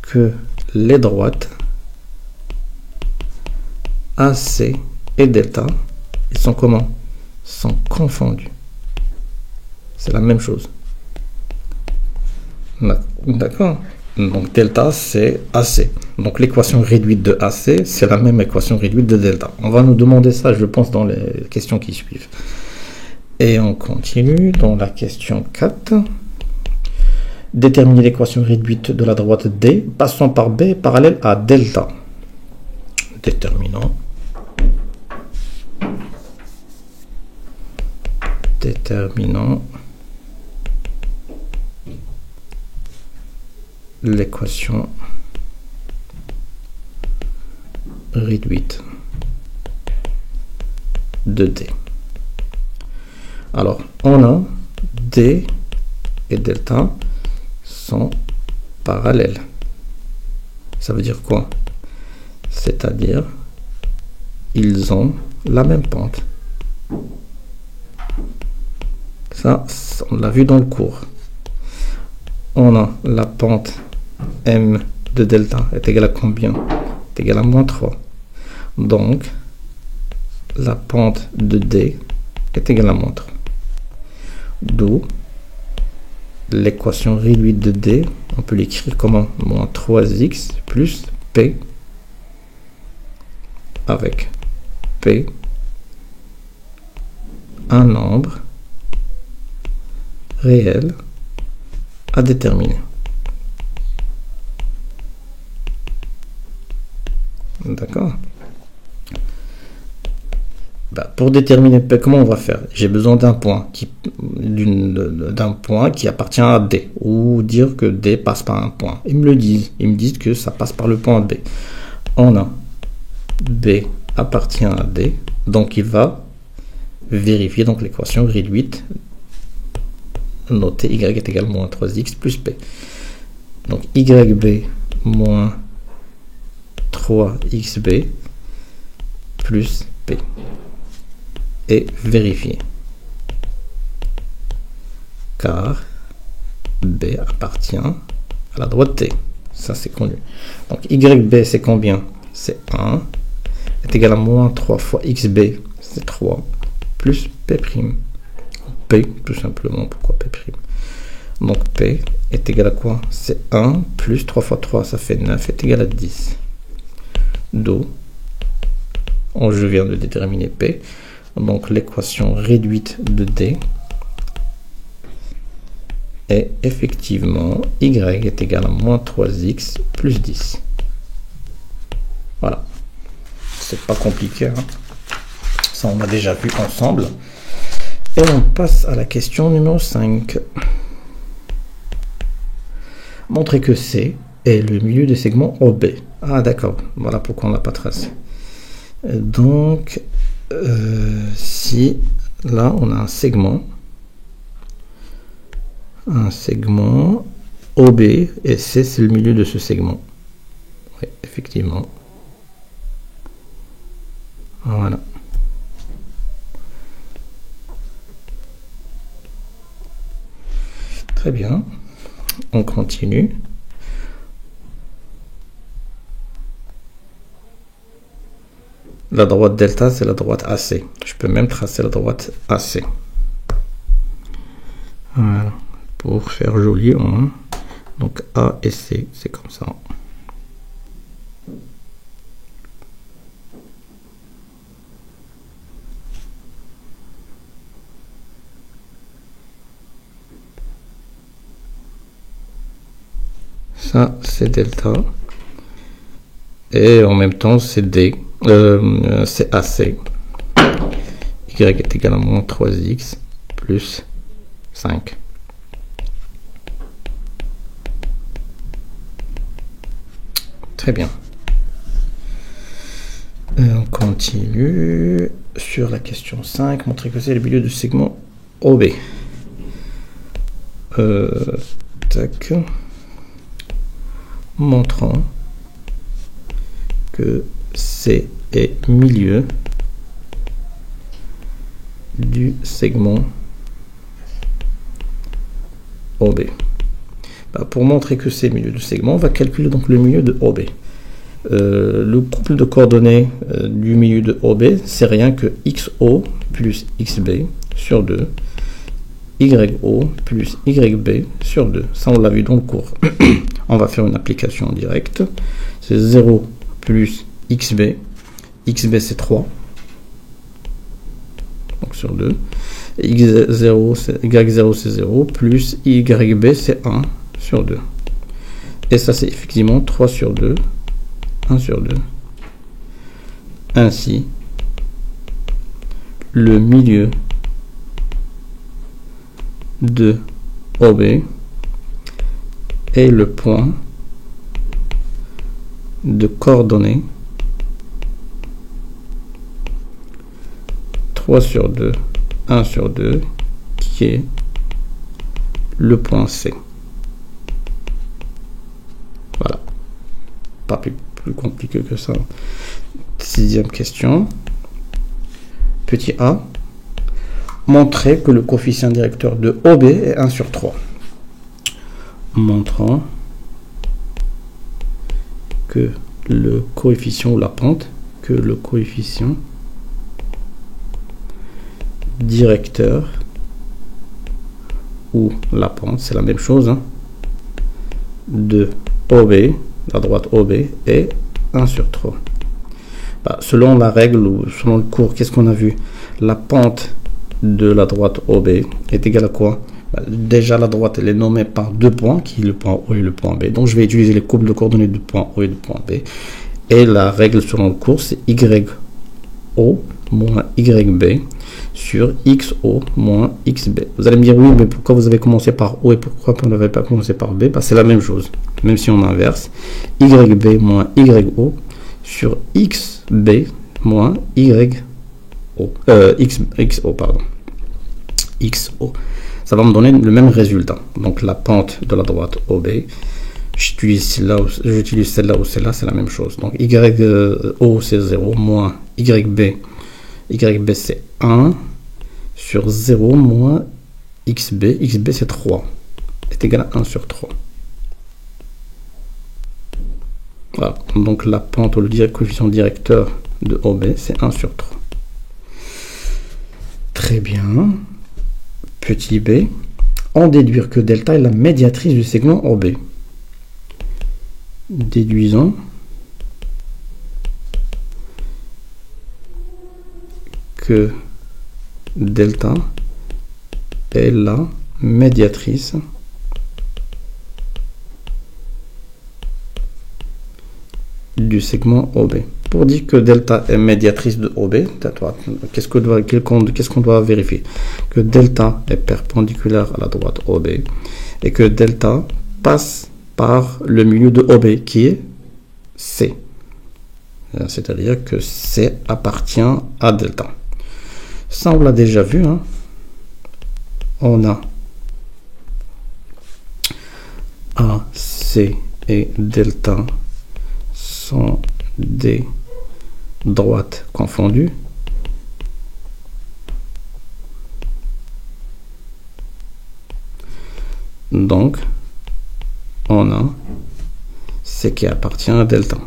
que les droites AC et delta, ils sont comment? Sont confondus. C'est la même chose. D'accord? Donc delta c'est AC. Donc l'équation réduite de AC, c'est la même équation réduite de delta. On va nous demander ça, je pense, dans les questions qui suivent. Et on continue dans la question 4. Déterminer l'équation réduite de la droite D passant par B parallèle à delta. Déterminant l'équation réduite de D. Alors, on a D et delta sont parallèles. Ça veut dire quoi? C'est-à-dire, ils ont la même pente. Ça, on l'a vu dans le cours. On a la pente M de delta est égale à combien? Est égale à moins 3. Donc, la pente de D est égale à moins 3. D'où l'équation réduite de D, on peut l'écrire comment? Moins 3x plus P avec P un nombre réel à déterminer. D'accord? Pour déterminer P, comment on va faire? J'ai besoin d'un point qui appartient à D, ou dire que D passe par un point. Ils me le disent. Ils me disent que ça passe par le point B. On a B appartient à D, donc il va vérifier donc l'équation réduite notée y est égal à moins 3x plus P. Donc YB moins 3xB plus P. Et vérifier. Car B appartient à la droite T. Ça c'est connu. Donc YB c'est combien? C'est 1. Est égal à moins 3 fois XB, c'est 3. Plus P'. P tout simplement. Pourquoi P'? Donc P est égal à quoi? C'est 1 plus 3 fois 3, ça fait 9, est égal à 10. D'où je viens de déterminer P. Donc l'équation réduite de D est effectivement Y est égal à moins 3x plus 10. Voilà. C'est pas compliqué. Hein. Ça, on a déjà vu ensemble. Et on passe à la question numéro 5. Montrer que C est le milieu des segments OB. Ah d'accord, voilà pourquoi on ne l'a pas tracé. Donc, si là on a un segment OB et C c'est le milieu de ce segment. Oui, effectivement. Voilà. Très bien. On continue. La droite delta, c'est la droite AC. Je peux même tracer la droite AC. Voilà. Pour faire joli, hein. Donc A et C, c'est comme ça. Ça, c'est delta. Et en même temps, c'est D. C'est AC. Y est égal à moins 3x plus 5. Très bien. On continue sur la question 5. Montrer que c'est le milieu du segment OB. Tac. Montrant que C est milieu du segment OB. Pour montrer que c'est milieu du segment, on va calculer donc le milieu de OB. Le couple de coordonnées du milieu de OB, c'est rien que XO plus XB sur 2, YO plus YB sur 2. Ça, on l'a vu dans le cours. On va faire une application directe. C'est 0 plus XB. XB, c'est 3. Donc sur 2. Y0, c'est 0. Plus YB, c'est 1 sur 2. Et ça, c'est effectivement 3 sur 2. 1 sur 2. Ainsi, le milieu de OB est le point de coordonnées 3 sur 2, 1 sur 2, qui est le point C. Voilà. Pas plus compliqué que ça. Sixième question. Petit a. Montrer que le coefficient directeur de OB est 1 sur 3. Montrant que le coefficient ou la pente, que le coefficient directeur ou la pente, c'est la même chose, hein, de OB, la droite OB, est 1 sur 3. Selon la règle ou selon le cours, qu'est-ce qu'on a vu? La pente de la droite OB est égale à quoi? Déjà, la droite, elle est nommée par deux points, qui est le point O et le point B. Donc, je vais utiliser les couples de coordonnées du point O et du point B. Et la règle selon le cours, c'est YO moins YB sur XO moins XB. Vous allez me dire, oui, mais pourquoi vous avez commencé par O et pourquoi vous n'avez pas commencé par B? C'est la même chose, même si on inverse. YB moins YO sur XB moins YO. XO, pardon. XO. Ça va me donner le même résultat. Donc la pente de la droite OB, j'utilise celle-là ou celle-là, c'est la même chose. Donc YO c'est 0 moins YB c'est 1 sur 0 moins XB. XB c'est 3. Est égal à 1 sur 3. Voilà. Donc la pente ou le coefficient directeur de OB c'est 1 sur 3. Très bien. Petit b, en déduire que delta est la médiatrice du segment OB. Déduisons que delta est la médiatrice du segment OB. Pour dire que delta est médiatrice de OB, qu'est-ce qu'on doit vérifier? Que delta est perpendiculaire à la droite OB et que delta passe par le milieu de OB qui est C. C'est-à-dire que C appartient à delta. Ça, on l'a déjà vu, hein. On a AC et delta sont des droites confondues, donc on a ce qui appartient à delta.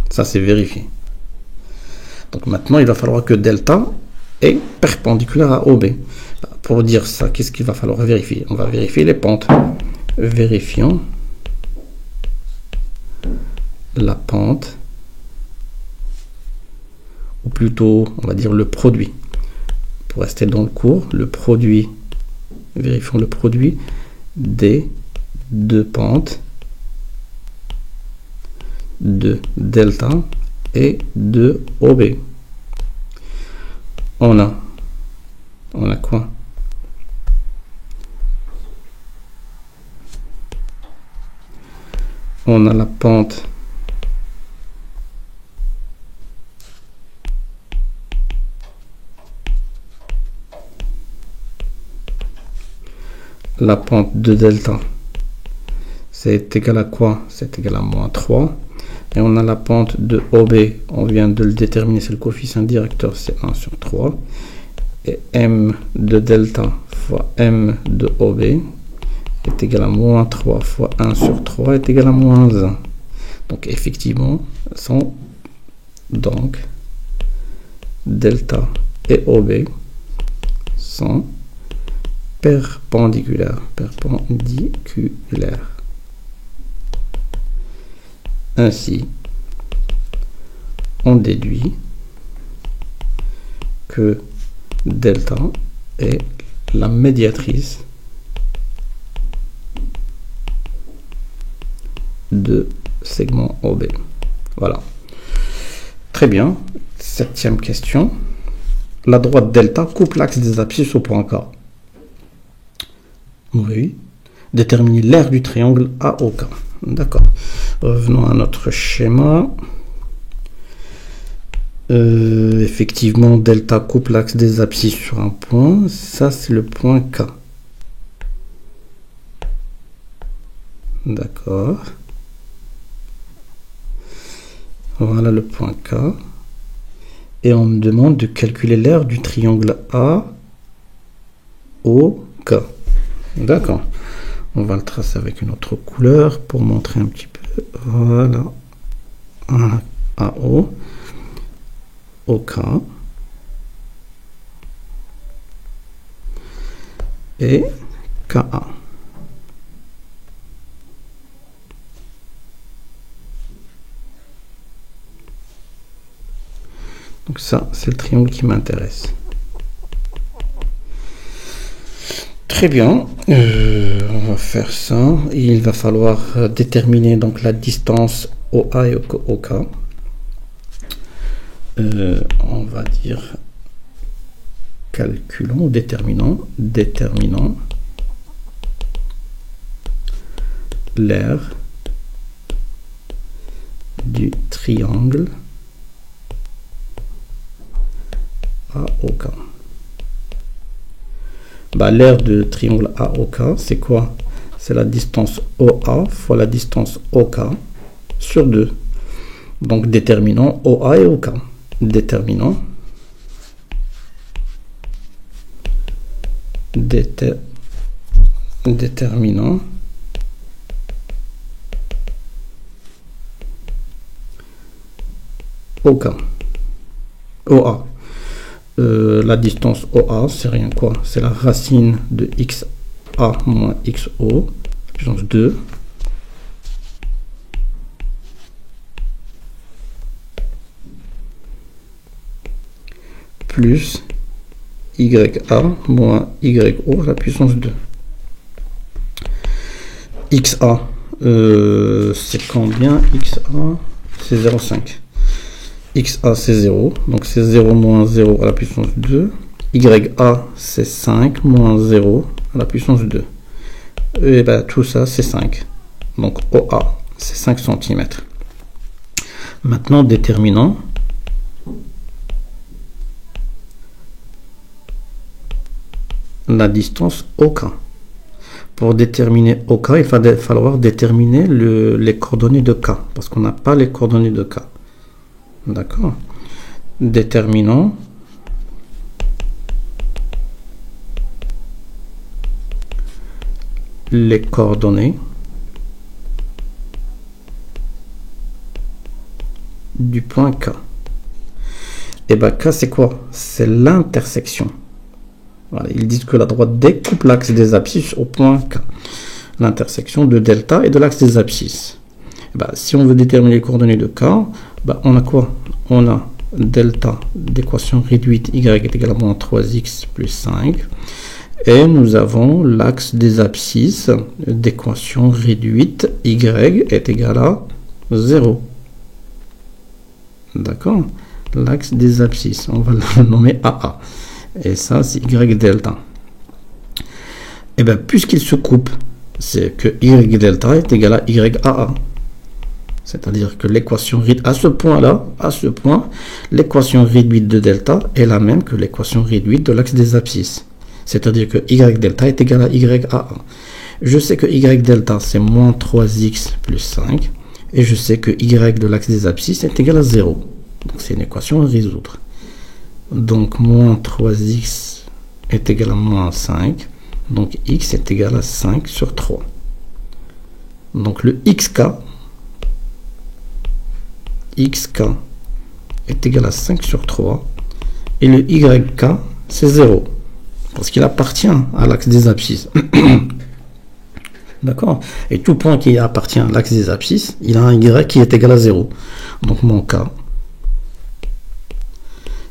Ça c'est vérifié. Donc maintenant il va falloir que delta est perpendiculaire à OB. Pour dire ça, qu'est-ce qu'il va falloir vérifier? On va vérifier les pentes. Vérifions la pente, ou plutôt on va dire le produit. Pour rester dans le cours, le produit, vérifions le produit des deux pentes de delta et de OB. On a quoi? On a la pente de delta, c'est égal à quoi? C'est égal à moins 3. Et on a la pente de OB, on vient de le déterminer, c'est le coefficient directeur, c'est 1 sur 3. Et M de delta fois M de OB est égal à moins 3 fois 1 sur 3 est égal à moins 1. Donc effectivement, donc delta et OB sont perpendiculaires. Ainsi, on déduit que delta est la médiatrice de segment OB. Voilà. Très bien. 7e question. La droite delta coupe l'axe des abscisses au point K. Oui. Déterminer l'aire du triangle AOK. D'accord. Revenons à notre schéma. Effectivement, delta coupe l'axe des abscisses sur un point. Ça, c'est le point K. D'accord. Voilà le point K. Et on me demande de calculer l'aire du triangle AOK. D'accord. On va le tracer avec une autre couleur pour montrer un petit peu. Voilà. AO. OK. Et KA. Donc ça, c'est le triangle qui m'intéresse. Très bien, on va faire ça. Il va falloir déterminer donc la distance OA et OK. On va dire calculons, déterminant l'aire du triangle AOK. L'aire de triangle AOK, c'est quoi? C'est la distance OA fois la distance OK sur 2. Donc déterminant OA et OK. Déterminant OK. OA. La distance OA, c'est rien quoi? C'est la racine de XA moins XO, puissance 2. Plus YA moins YO à la puissance 2. XA, c'est combien? XA, c'est 0,5. XA, c'est 0, donc c'est 0 moins 0 à la puissance 2. YA, c'est 5 moins 0 à la puissance 2. Et bien, tout ça, c'est 5. Donc OA, c'est 5 cm. Maintenant, déterminant la distance OK. Pour déterminer OK, il va falloir déterminer les coordonnées de K, parce qu'on n'a pas les coordonnées de K. D'accord. Déterminons les coordonnées du point K. Et bien K c'est quoi? C'est l'intersection. Voilà, ils disent que la droite découpe l'axe des abscisses au point K. L'intersection de delta et de l'axe des abscisses. Et ben, si on veut déterminer les coordonnées de K, ben, on a quoi? On a delta d'équation réduite y est égal à moins 3x plus 5. Et nous avons l'axe des abscisses d'équation réduite y est égal à 0. D'accord? L'axe des abscisses, on va le nommer AA. Et ça, c'est y delta. Et bien, puisqu'il se coupe, c'est que y delta est égal à y AA. C'est-à-dire que l'équation réduite, à ce point-là, l'équation réduite de delta est la même que l'équation réduite de l'axe des abscisses. C'est-à-dire que y delta est égal à y AA. Je sais que y delta, c'est moins 3x plus 5. Et je sais que y de l'axe des abscisses est égal à 0. Donc c'est une équation à résoudre. Donc moins 3x est égal à moins 5. Donc x est égal à 5 sur 3. Donc le xk est égal à 5 sur 3. Et le yk, c'est 0. Parce qu'il appartient à l'axe des abscisses. D'accord? Et tout point qui appartient à l'axe des abscisses, il a un y qui est égal à 0. Donc mon k,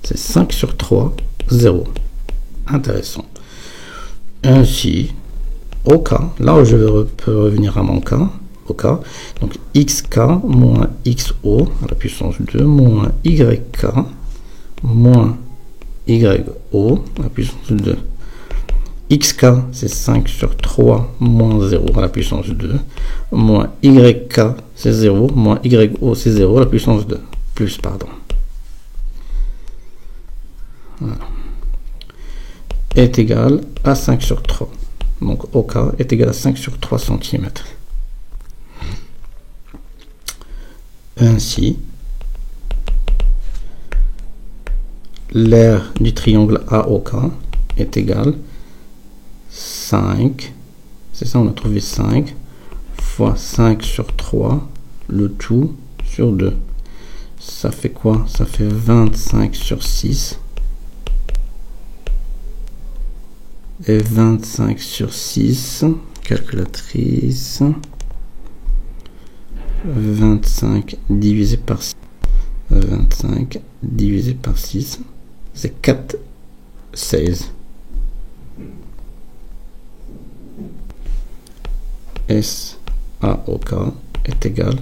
c'est 5 sur 3, 0. Intéressant. Ainsi, au k, là où je peux revenir à mon k, au k, donc xk moins xo à la puissance 2 moins yk moins yo à la puissance 2. Xk, c'est 5 sur 3 moins 0 à la puissance 2, moins yk, c'est 0, moins yo, c'est 0 à la puissance 2, plus, pardon. Voilà. Est égal à 5 sur 3. Donc, OK est égal à 5 sur 3 cm. Ainsi, l'aire du triangle AOK est égal 5, c'est ça, on a trouvé 5, fois 5 sur 3, le tout sur 2. Ça fait quoi? Ça fait 25 sur 6. Et 25 sur 6, calculatrice, 25 divisé par 6, 25 divisé par 6, c'est 4, 16. SAOK est égal à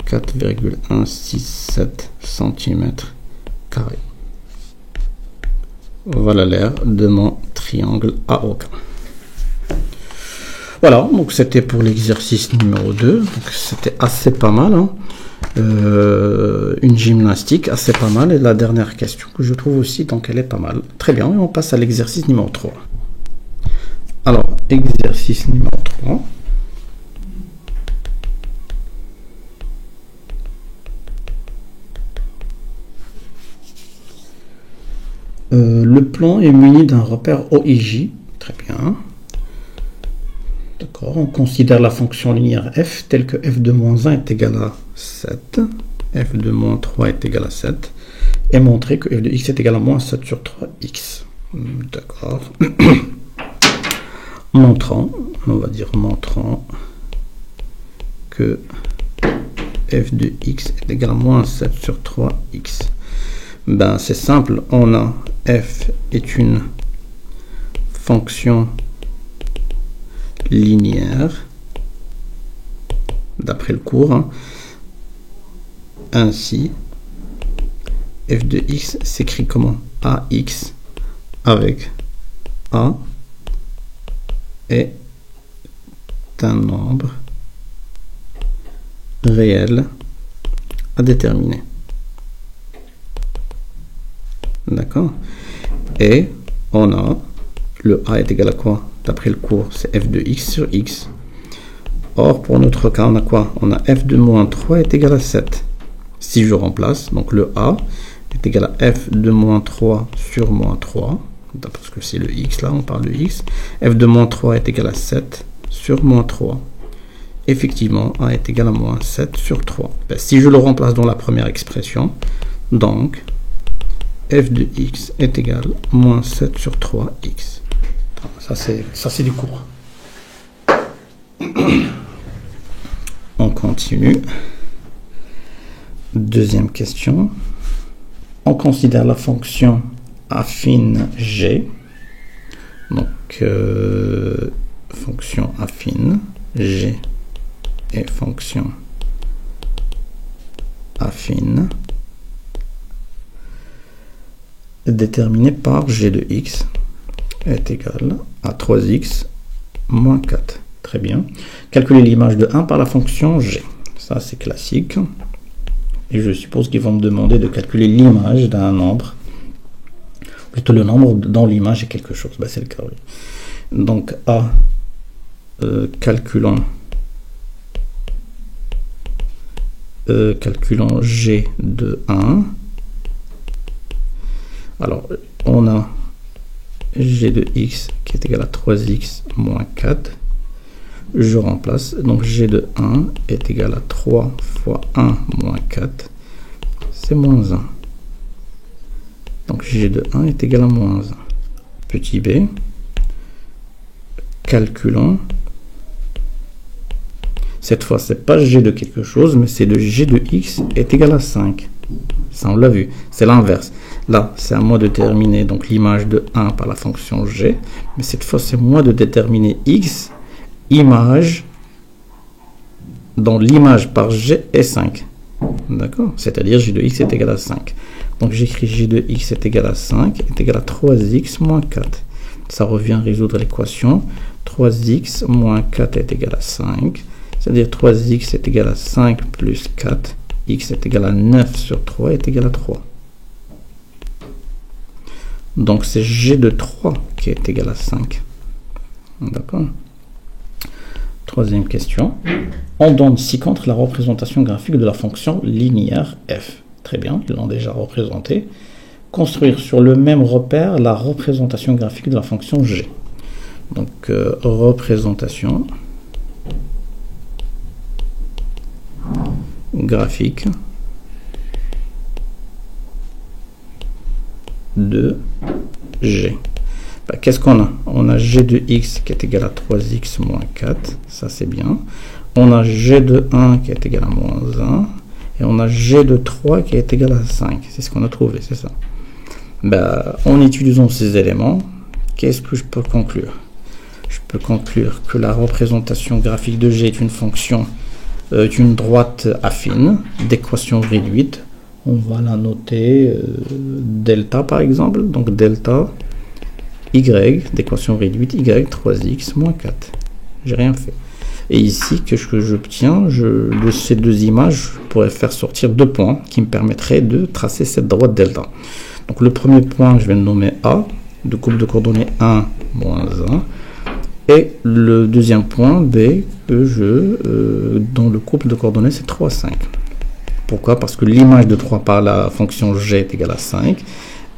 4,167 cm². Voilà l'aire de mon triangle AOK. Voilà, donc c'était pour l'exercice numéro 2. Donc c'était assez pas mal. Hein. Une gymnastique assez pas mal. Et la dernière question que je trouve aussi, donc elle est pas mal. Très bien, et on passe à l'exercice numéro 3. Alors, exercice numéro 3. Le plan est muni d'un repère OIJ. Très bien. D'accord. On considère la fonction linéaire f telle que f de moins 1 est égal à 7, f de moins 3 est égal à 7, et montrer que f de x est égal à moins 7 sur 3x. D'accord. Montrant, on va dire montrant que f de x est égal à moins 7 sur 3x. Ben, c'est simple, on a f est une fonction linéaire d'après le cours. Hein. Ainsi, f de x s'écrit comment? Ax avec a est un nombre réel à déterminer. D'accord? Et on a le a est égal à quoi? D'après le cours, c'est f de x sur x. Or, pour notre cas, on a quoi? On a f de moins 3 est égal à 7. Si je remplace, donc le A est égal à f de moins 3 sur moins 3, parce que c'est le x là, on parle de x. F de moins 3 est égal à 7 sur moins 3. Effectivement, A est égal à moins 7 sur 3. Ben, si je le remplace dans la première expression, donc f de x est égal à moins 7 sur 3x. Ça c'est du cours. On continue. Deuxième question. On considère la fonction affine g. Donc, fonction affine g et fonction affine déterminée par g de x est égal à 3x moins 4. Très bien. Calculer l'image de 1 par la fonction g. Ça, c'est classique. Et je suppose qu'ils vont me demander de calculer l'image d'un nombre. Plutôt le nombre dans l'image est quelque chose. Ben, c'est le cas, oui. Donc, A, calculons g de 1. Alors, on a g de x qui est égal à 3x moins 4. Je remplace, donc g de 1 est égal à 3 fois 1 moins 4, c'est moins 1. Donc g de 1 est égal à moins 1. Petit b, calculons, cette fois c'est pas g de quelque chose, mais c'est le g de x est égal à 5. Ça on l'a vu, c'est l'inverse. Là, c'est à moi de déterminer donc l'image de 1 par la fonction g, mais cette fois c'est moi de déterminer x, image, dont l'image par g est 5. D'accord? C'est-à-dire g de x est égal à 5. Donc j'écris g de x est égal à 5 est égal à 3x moins 4. Ça revient à résoudre l'équation. 3x moins 4 est égal à 5. C'est-à-dire 3x est égal à 5 plus 4. X est égal à 9 sur 3 est égal à 3. Donc c'est g de 3 qui est égal à 5. D'accord? Troisième question. On donne ci-contre la représentation graphique de la fonction linéaire f. Très bien, ils l'ont déjà représenté. Construire sur le même repère la représentation graphique de la fonction g. Donc, représentation graphique de g. Ben, qu'est-ce qu'on a? On a g de x qui est égal à 3x moins 4, ça c'est bien. On a g de 1 qui est égal à moins 1, et on a g de 3 qui est égal à 5. C'est ce qu'on a trouvé, c'est ça. Ben, en utilisant ces éléments, qu'est-ce que je peux conclure? Je peux conclure que la représentation graphique de g est une fonction d'une droite affine, d'équation réduite. On va la noter delta par exemple, donc delta y d'équation réduite y 3x moins 4. J'ai rien fait. Et ici, qu'est-ce que j'obtiens? De ces deux images, je pourrais faire sortir deux points qui me permettraient de tracer cette droite delta. Donc le premier point, je vais le nommer A, de coupe de coordonnées 1, moins 1. Et le deuxième point, B, que dont le couple de coordonnées, c'est 3, 5. Pourquoi? Parce que l'image de 3 par la fonction g est égale à 5.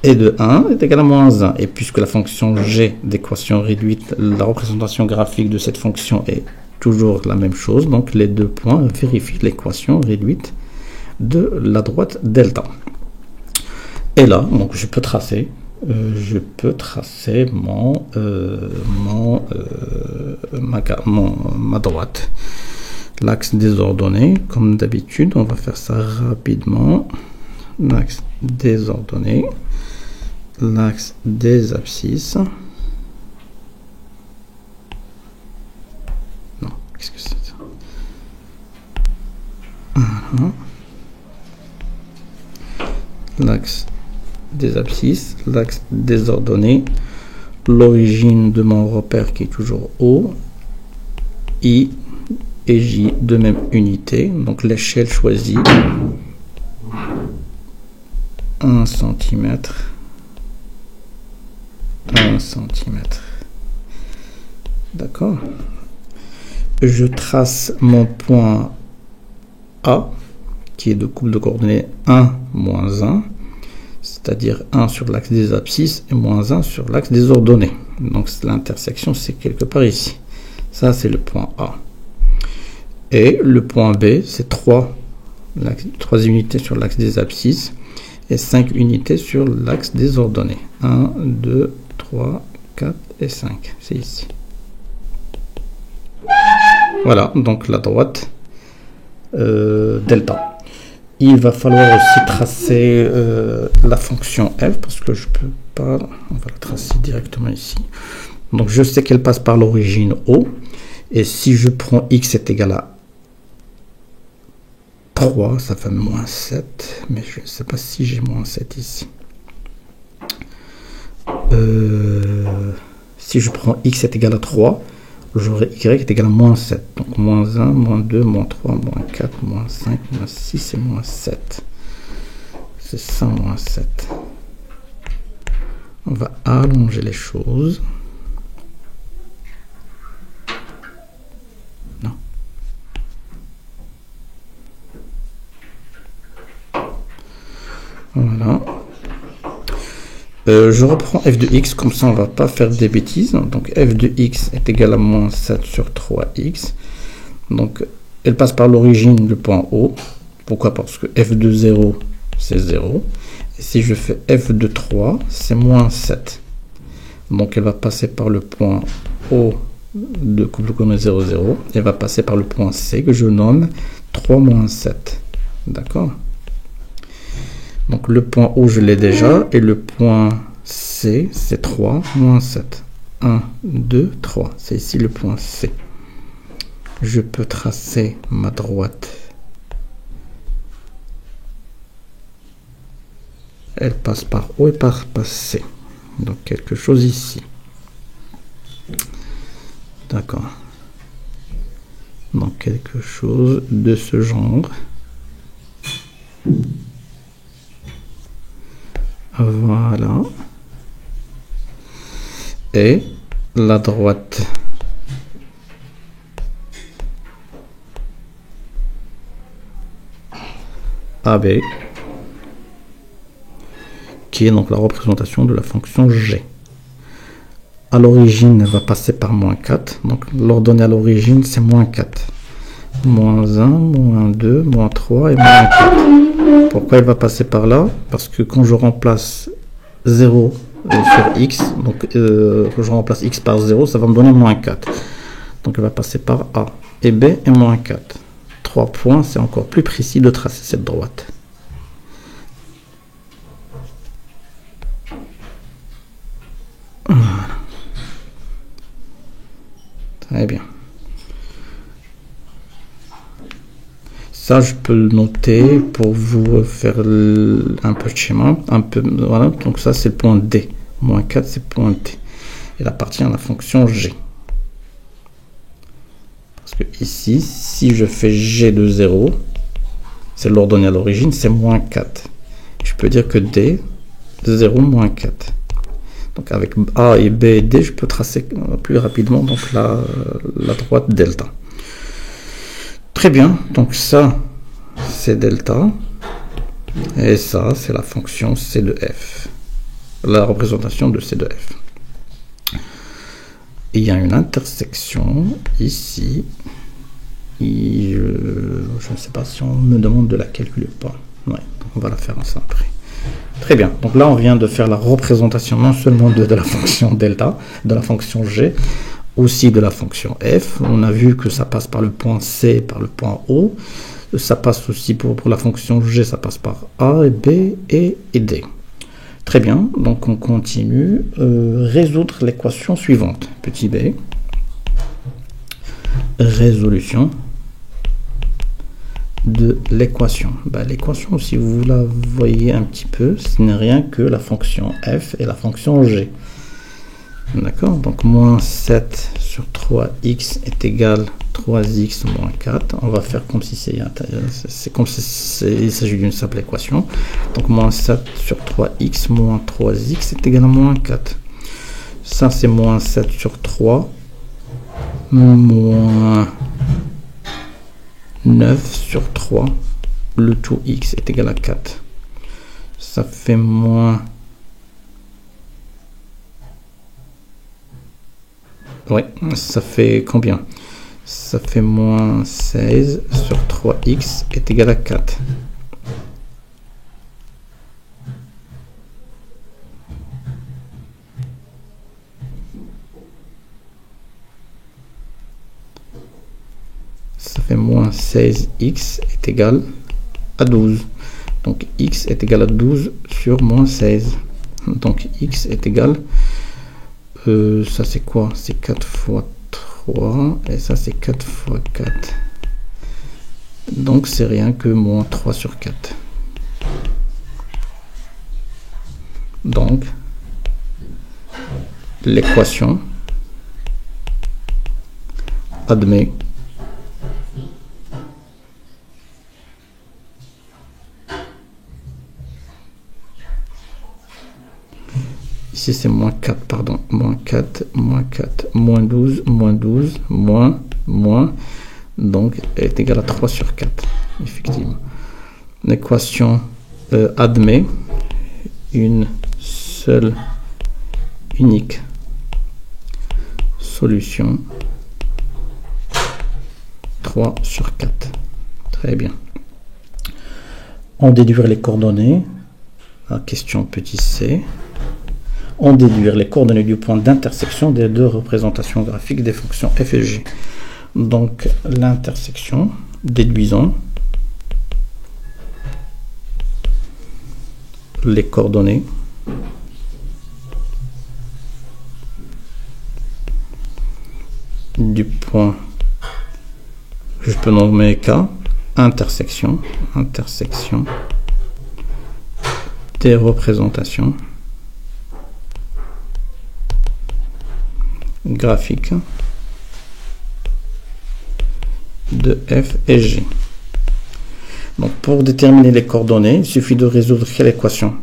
Et de 1 est égal à moins 1. Et puisque la fonction g d'équation réduite, la représentation graphique de cette fonction est toujours la même chose, donc les deux points vérifient l'équation réduite de la droite delta. Et là, donc je peux tracer ma droite. L'axe des ordonnées, comme d'habitude, on va faire ça rapidement. L'axe des ordonnées. L'axe des abscisses. Non, qu'est-ce que c'est ça? Voilà. L'axe des abscisses, l'axe des ordonnées, l'origine de mon repère qui est toujours O, I et J de même unité, donc l'échelle choisie 1 cm. 1 cm. D'accord. Je trace mon point A qui est de couple de coordonnées 1, moins 1, c'est-à-dire 1 sur l'axe des abscisses et moins 1 sur l'axe des ordonnées. Donc l'intersection, c'est quelque part ici. Ça, c'est le point A. Et le point B, c'est 3 unités sur l'axe des abscisses et 5 unités sur l'axe des ordonnées. 1, 2, 3, 4 et 5. C'est ici. Voilà, donc la droite delta. Il va falloir aussi tracer la fonction f, parce que je peux pas, on va la tracer directement ici. Donc je sais qu'elle passe par l'origine O, et si je prends x est égal à 3, ça fait moins 7, mais je ne sais pas si j'ai moins 7 ici. Si je prends x est égal à 3, j'aurai y est égal à moins 7. Donc moins 1, moins 2, moins 3, moins 4, moins 5, moins 6 et moins 7. C'est ça, moins 7. On va allonger les choses. Non. Voilà. Je reprends f de x, comme ça on va pas faire des bêtises. Donc f de x est égal à moins 7 sur 3x. Donc elle passe par l'origine du point O. Pourquoi? Parce que f de 0 c'est 0. Et si je fais f de 3, c'est moins 7. Donc elle va passer par le point O de couple de coordonnées 0, 0. Elle va passer par le point C que je nomme 3 moins 7. D'accord? Donc le point O, je l'ai déjà, et le point C, c'est 3 moins 7. 1, 2, 3. C'est ici le point C. Je peux tracer ma droite. Elle passe par O et par C. Donc quelque chose ici. D'accord. Donc quelque chose de ce genre. Voilà. Et la droite AB, qui est donc la représentation de la fonction G. À l'origine, elle va passer par moins 4. Donc l'ordonnée à l'origine, c'est moins 4. Moins 1, moins 2, moins 3 et moins 4. Pourquoi elle va passer par là? Parce que quand je remplace 0 sur x, donc quand je remplace x par 0, ça va me donner moins 4. Donc elle va passer par A. Et B est moins 4. 3 points, c'est encore plus précis de tracer cette droite. Voilà. Très bien. Ça, je peux le noter pour vous faire un peu de schéma. Voilà. Donc ça, c'est le point D. Moins 4, c'est le point D. Il appartient à la fonction G. Parce que ici, si je fais G de 0, c'est l'ordonnée à l'origine, c'est moins 4. Je peux dire que D, de 0, moins 4. Donc avec A et B et D, je peux tracer plus rapidement donc la droite delta. Très bien, donc ça, c'est delta. Et ça, c'est la fonction C de F. La représentation de C de F. Il y a une intersection ici. Et je ne sais pas si on me demande de la calculer ou pas. Ouais, donc on va la faire ensemble après. Très bien. Donc là, on vient de faire la représentation non seulement de la fonction delta, de la fonction G, aussi de la fonction F. On a vu que ça passe par le point C, par le point O. Ça passe aussi pour la fonction G, ça passe par A, et B et D. Très bien, donc on continue. Résoudre l'équation suivante. Petit b. Résolution de l'équation. L'équation, si vous la voyez un petit peu, ce n'est rien que la fonction f et la fonction g. D'accord? Donc moins 7 sur 3x est égal 3x moins 4. On va faire comme si c'est comme si il s'agit d'une simple équation. Donc moins 7 sur 3x moins 3x est égal à moins 4. Ça, c'est moins 7 sur 3 moins 9 sur 3 le tout x est égal à 4. Ça fait moins... Oui, ça fait combien? Ça fait moins 16 sur 3x est égal à 4. Ça fait moins 16x est égal à 12. Donc x est égal à 12 sur moins 16. Donc x est égal... ça c'est quoi? C'est 4 fois 3. Et ça c'est 4 fois 4. Donc c'est rien que moins 3 sur 4. Donc l'équation admet ici c'est moins 4, pardon, moins 4, moins 4, moins 12, moins 12, moins, donc est égal à 3 sur 4, effectivement. L'équation admet une seule, unique solution 3 sur 4. Très bien. En déduire les coordonnées, la question petit c. En déduire les coordonnées du point d'intersection des deux représentations graphiques des fonctions f et g. Donc l'intersection, déduisons les coordonnées du point, je peux nommer K, intersection des représentations graphiques de f et g. Donc pour déterminer les coordonnées, il suffit de résoudre quelle équation?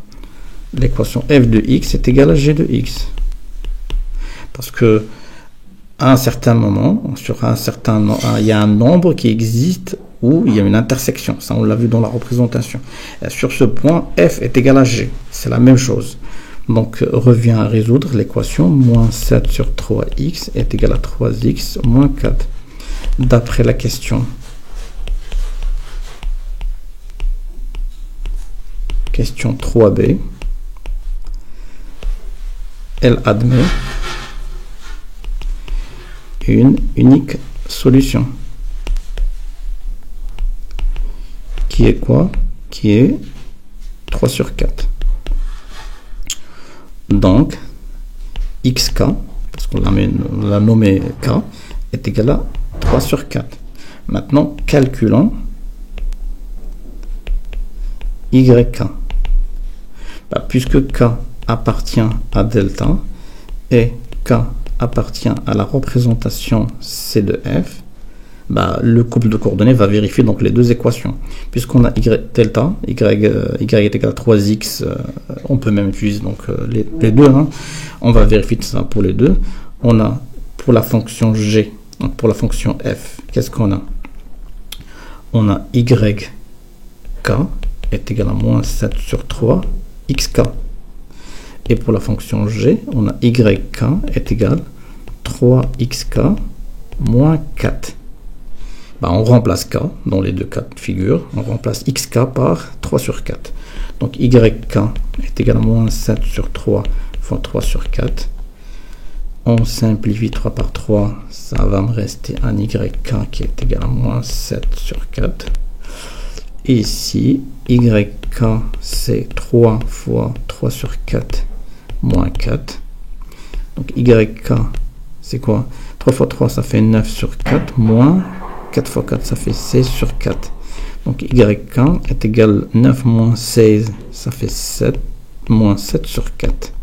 L'équation f de x est égale à g de x. Parce que à un certain moment, il y a un nombre qui existe où il y a une intersection. Ça, on l'a vu dans la représentation. Et sur ce point, f est égal à g. C'est la même chose. Donc, revient à résoudre l'équation moins 7 sur 3x est égal à 3x moins 4. D'après la question. Question 3b. Elle admet une unique solution. Qui est quoi? Qui est 3 sur 4. Donc, xk, parce qu'on l'a nommé k, est égal à 3 sur 4. Maintenant, calculons yk. Puisque k appartient à delta et k appartient à la représentation C de f, le couple de coordonnées va vérifier donc les deux équations. Puisqu'on a y delta, y est égal à 3x, on peut même utiliser donc les deux. Hein. On va vérifier ça pour les deux. On a pour la fonction g, donc pour la fonction f, qu'est-ce qu'on a? On a yk est égal à moins 7 sur 3 xk. Et pour la fonction g, on a yk est égal à 3xk moins 4. On remplace k dans les deux cas de figure. On remplace xk par 3 sur 4. Donc yk est égal à moins 7 sur 3 fois 3 sur 4. On simplifie 3 par 3. Ça va me rester un yk qui est égal à moins 7 sur 4. Et ici, yk c'est 3 fois 3 sur 4 moins 4. Donc yk c'est quoi? 3 fois 3 ça fait 9 sur 4 moins 4 fois 4 ça fait 16 sur 4. Donc yk est égal à 9 moins 16, ça fait 7 moins 7 sur 4.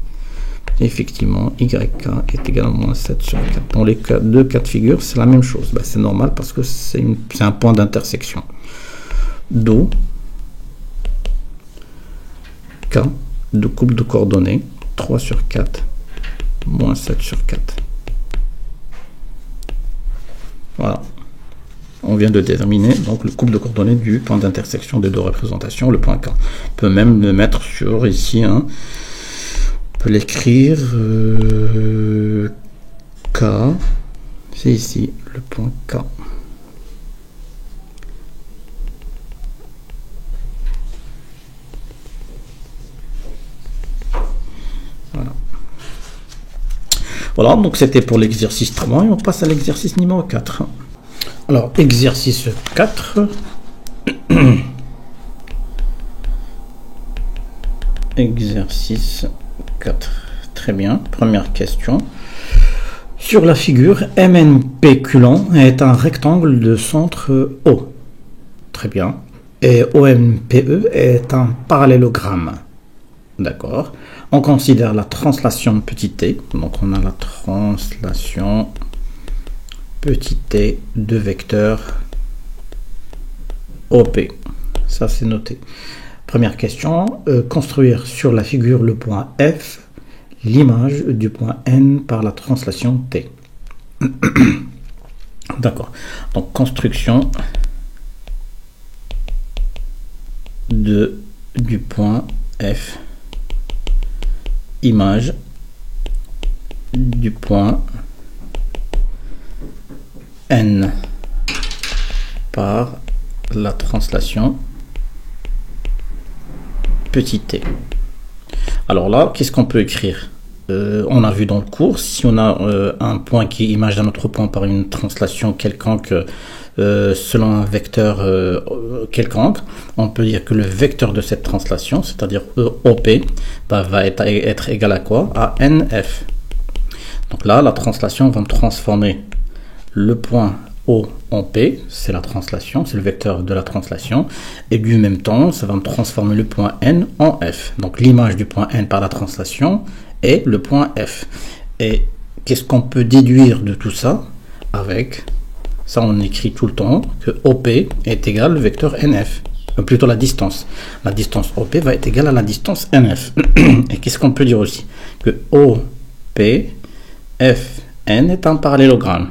Et effectivement, yk est égal à moins 7 sur 4. Dans les deux cas de figure, c'est la même chose. C'est normal parce que c'est un point d'intersection. D'où k de couple de coordonnées 3 sur 4 moins 7 sur 4. Voilà. on vient de déterminer donc le couple de coordonnées du point d'intersection des deux représentations, le point K. On peut même le mettre sur ici, hein. On peut l'écrire K, c'est ici le point K. Voilà, donc c'était pour l'exercice 3 et on passe à l'exercice numéro 4. Alors, exercice 4. Exercice 4. Très bien. Première question. Sur la figure, MNP culon est un rectangle de centre O. Très bien. Et OMPE est un parallélogramme. D'accord. On considère la translation petit t. Donc on a la translation petit t de vecteur OP. Ça c'est noté. Première question. Construire sur la figure le point F l'image du point N par la translation t. D'accord. Donc construction du point F, image du point N par la translation petit t. Alors là, qu'est-ce qu'on peut écrire? On a vu dans le cours, si on a un point qui image d'un autre point par une translation quelconque selon un vecteur quelconque, on peut dire que le vecteur de cette translation, c'est-à-dire OP, va être égal à quoi? À NF. Donc là, la translation va me transformer le point O en P, c'est la translation, c'est le vecteur de la translation, et du même temps, ça va me transformer le point N en F. Donc l'image du point N par la translation est le point F. Et qu'est-ce qu'on peut déduire de tout ça? Avec ça, on écrit tout le temps que OP est égal au vecteur NF, plutôt la distance. La distance OP va être égale à la distance NF. Et qu'est-ce qu'on peut dire aussi? Que OP FN est un parallélogramme.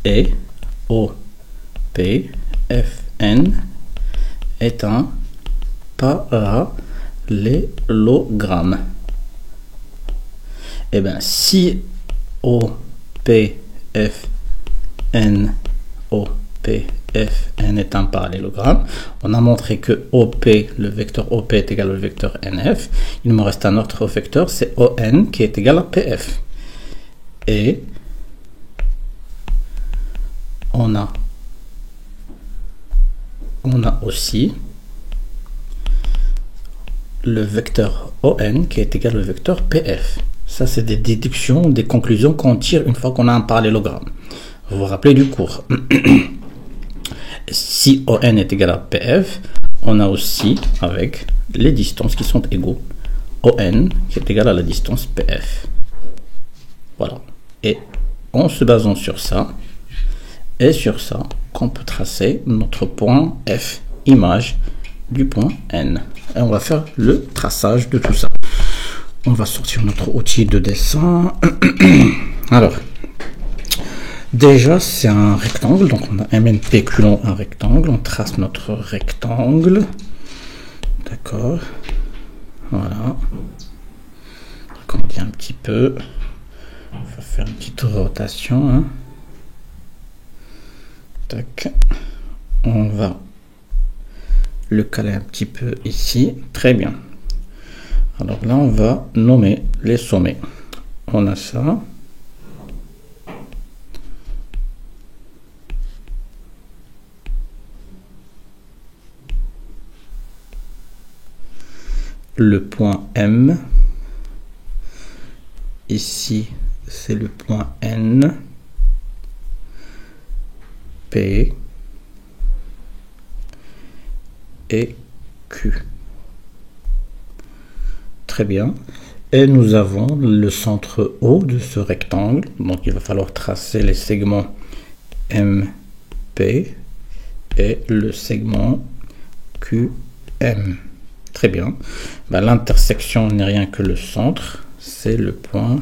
Et OP FN est un parallélogramme. Et bien, si OPFN est un parallélogramme, on a montré que OP, le vecteur OP est égal au vecteur NF. Il me reste un autre vecteur, c'est ON qui est égal à PF. Et on a aussi le vecteur ON qui est égal au vecteur PF. Ça, c'est des déductions, des conclusions qu'on tire une fois qu'on a un parallélogramme. Vous vous rappelez du cours. Si ON est égal à PF, on a aussi avec les distances qui sont égaux. ON qui est égal à la distance PF. Voilà. Et en se basant sur ça, et sur ça, qu'on peut tracer notre point F, image du point N. Et on va faire le traçage de tout ça. On va sortir notre outil de dessin. Alors, déjà, c'est un rectangle. Donc, on a MNP culon, un rectangle. On trace notre rectangle. D'accord. Voilà. On dit un petit peu. On va faire une petite rotation. Hein. Tac. On va le caler un petit peu ici. Très bien. Alors là, on va nommer les sommets. On a ça. Le point M. Ici, c'est le point N. P. Et Q. Très bien. Et nous avons le centre O de ce rectangle. Donc il va falloir tracer les segments MP et le segment QM. Très bien. Ben, l'intersection n'est rien que le centre. C'est le point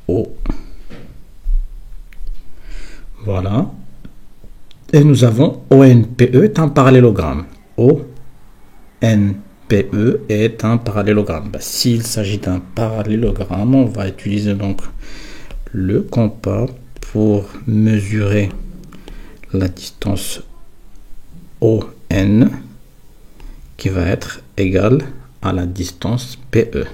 O. Voilà. Et nous avons ONPE est un parallélogramme. ONPE est un parallélogramme. S'il s'agit d'un parallélogramme, on va utiliser donc le compas pour mesurer la distance ON qui va être égale à la distance PE.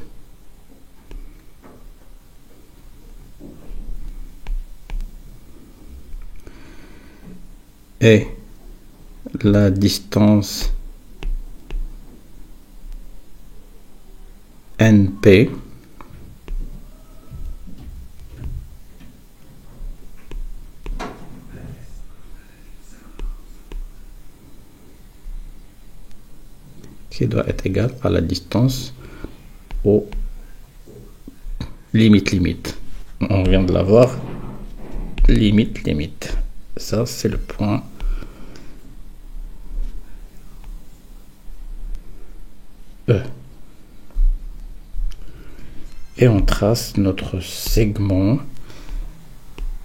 Et la distance NP qui doit être égale à la distance au limite. On vient de l'avoir. Limite. Ça, c'est le point E. Et on trace notre segment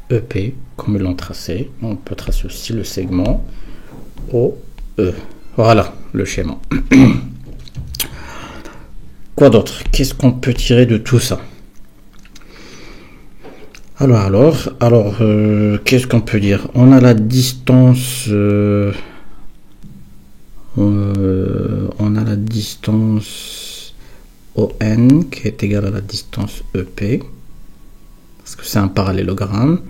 EP comme ils l'ont tracé. On peut tracer aussi le segment OE. Voilà le schéma. Quoi d'autre? Qu'est-ce qu'on peut tirer de tout ça? Alors, qu'est-ce qu'on peut dire? On a la distance, ON qui est égale à la distance EP, parce que c'est un parallélogramme.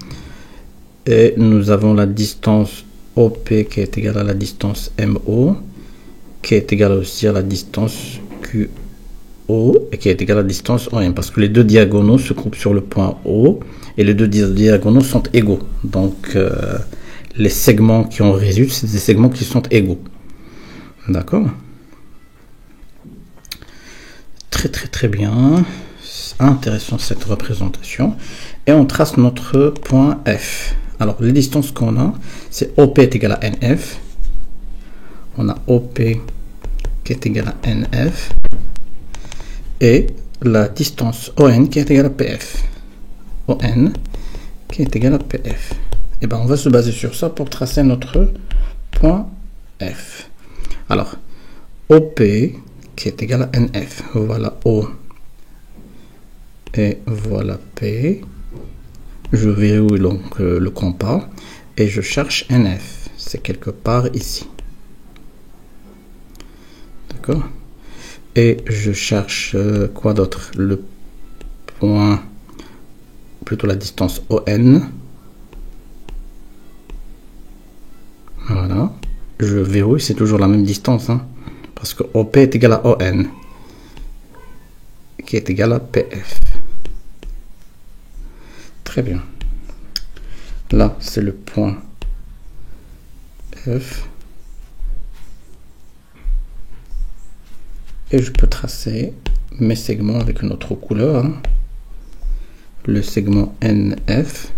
Et nous avons la distance OP qui est égale à la distance MO, qui est égale aussi à la distance QO, et qui est égale à la distance OM, parce que les deux diagonaux se groupent sur le point O, et les deux diagonaux sont égaux. Donc, les segments qui en résultent, c'est des segments qui sont égaux. D'accord? Très bien. C'est intéressant cette représentation. Et on trace notre point F. Alors, les distances qu'on a, c'est OP est égal à NF. On a OP qui est égal à NF. Et la distance ON qui est égale à PF. ON qui est égal à PF. Et bien, on va se baser sur ça pour tracer notre point F. Alors, OP qui est égal à NF. Voilà O et voilà P. Je verrouille donc le compas et je cherche NF. C'est quelque part ici. D'accord? Et je cherche quoi d'autre? Le point, plutôt la distance ON. Voilà. Je verrouille, c'est toujours la même distance. Parce que OP est égal à ON, qui est égal à PF. Très bien. Là, c'est le point F. Et je peux tracer mes segments avec une autre couleur. Le segment NF.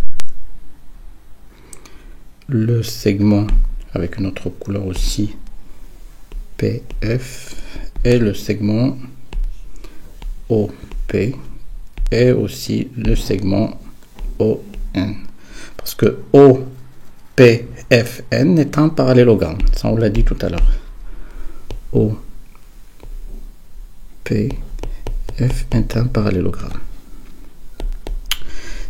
Le segment avec une autre couleur aussi, PF. Et le segment OP. Et aussi le segment ON. Parce que OPFN est un parallélogramme. Ça, on l'a dit tout à l'heure. OPF est un parallélogramme.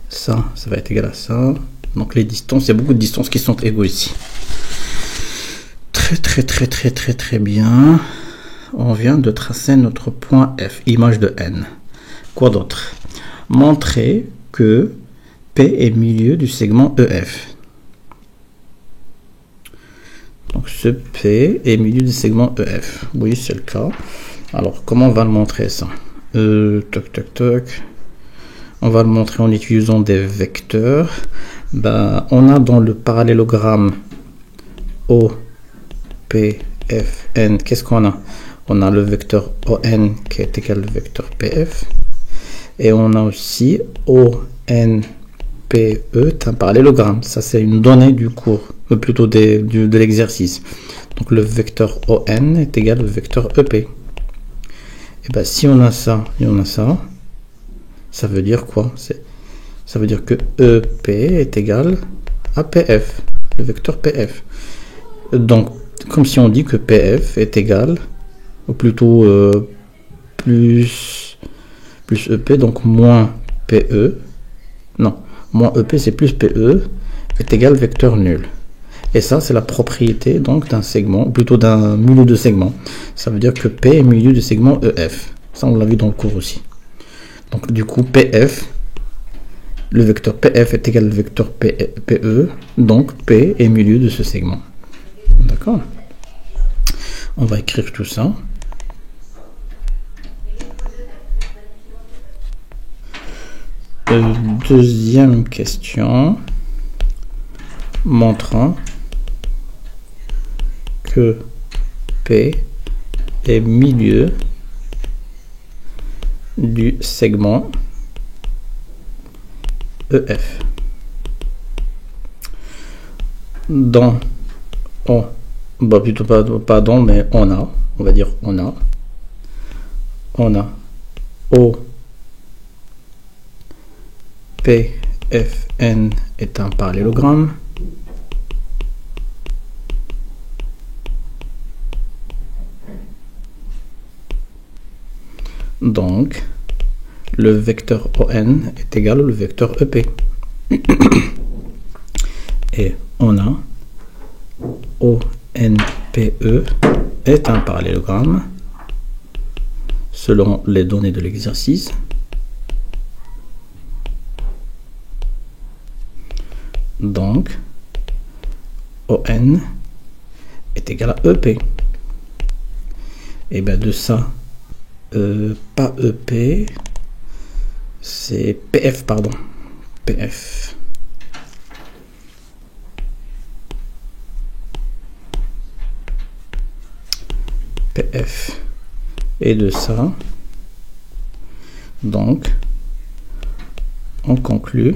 Ça va être égal à ça. Donc les distances, il y a beaucoup de distances qui sont égaux ici. Très bien. On vient de tracer notre point F, image de N. Quoi d'autre? Montrer que P est milieu du segment EF. Donc ce P est milieu du segment EF. Oui, c'est le cas. Alors, comment on va le montrer ça? On va le montrer en utilisant des vecteurs. On a dans le parallélogramme OPFN, qu'est-ce qu'on a? On a le vecteur ON qui est égal au vecteur PF. Et on a aussi ONPE, un parallélogramme. Ça, c'est une donnée du cours, plutôt de l'exercice. Donc, le vecteur ON est égal au vecteur EP. Et si on a ça et on a ça, ça veut dire quoi? Ça veut dire que EP est égal à PF. le vecteur PF. Donc, comme si on dit que PF est égal, ou plutôt plus EP, donc moins PE, non, moins EP c'est plus PE, est égal vecteur nul. Et ça, c'est la propriété donc d'un segment, ou plutôt d'un milieu de segment. Ça veut dire que P est milieu de segment EF. Ça, on l'a vu dans le cours aussi. Donc, du coup, PF, le vecteur PF est égal au vecteur PE, donc P est milieu de ce segment. D'accord? On va écrire tout ça. Deuxième question, montrant que P est milieu du segment EF. Dans plutôt pas dans, mais on va dire on a O PFN est un parallélogramme. Donc, le vecteur ON est égal au vecteur EP. Et on a ONPE est un parallélogramme selon les données de l'exercice. Donc, ON est égal à EP. Et bien de ça, pas EP, c'est PF, pardon. PF. PF. Et de ça, donc, on conclut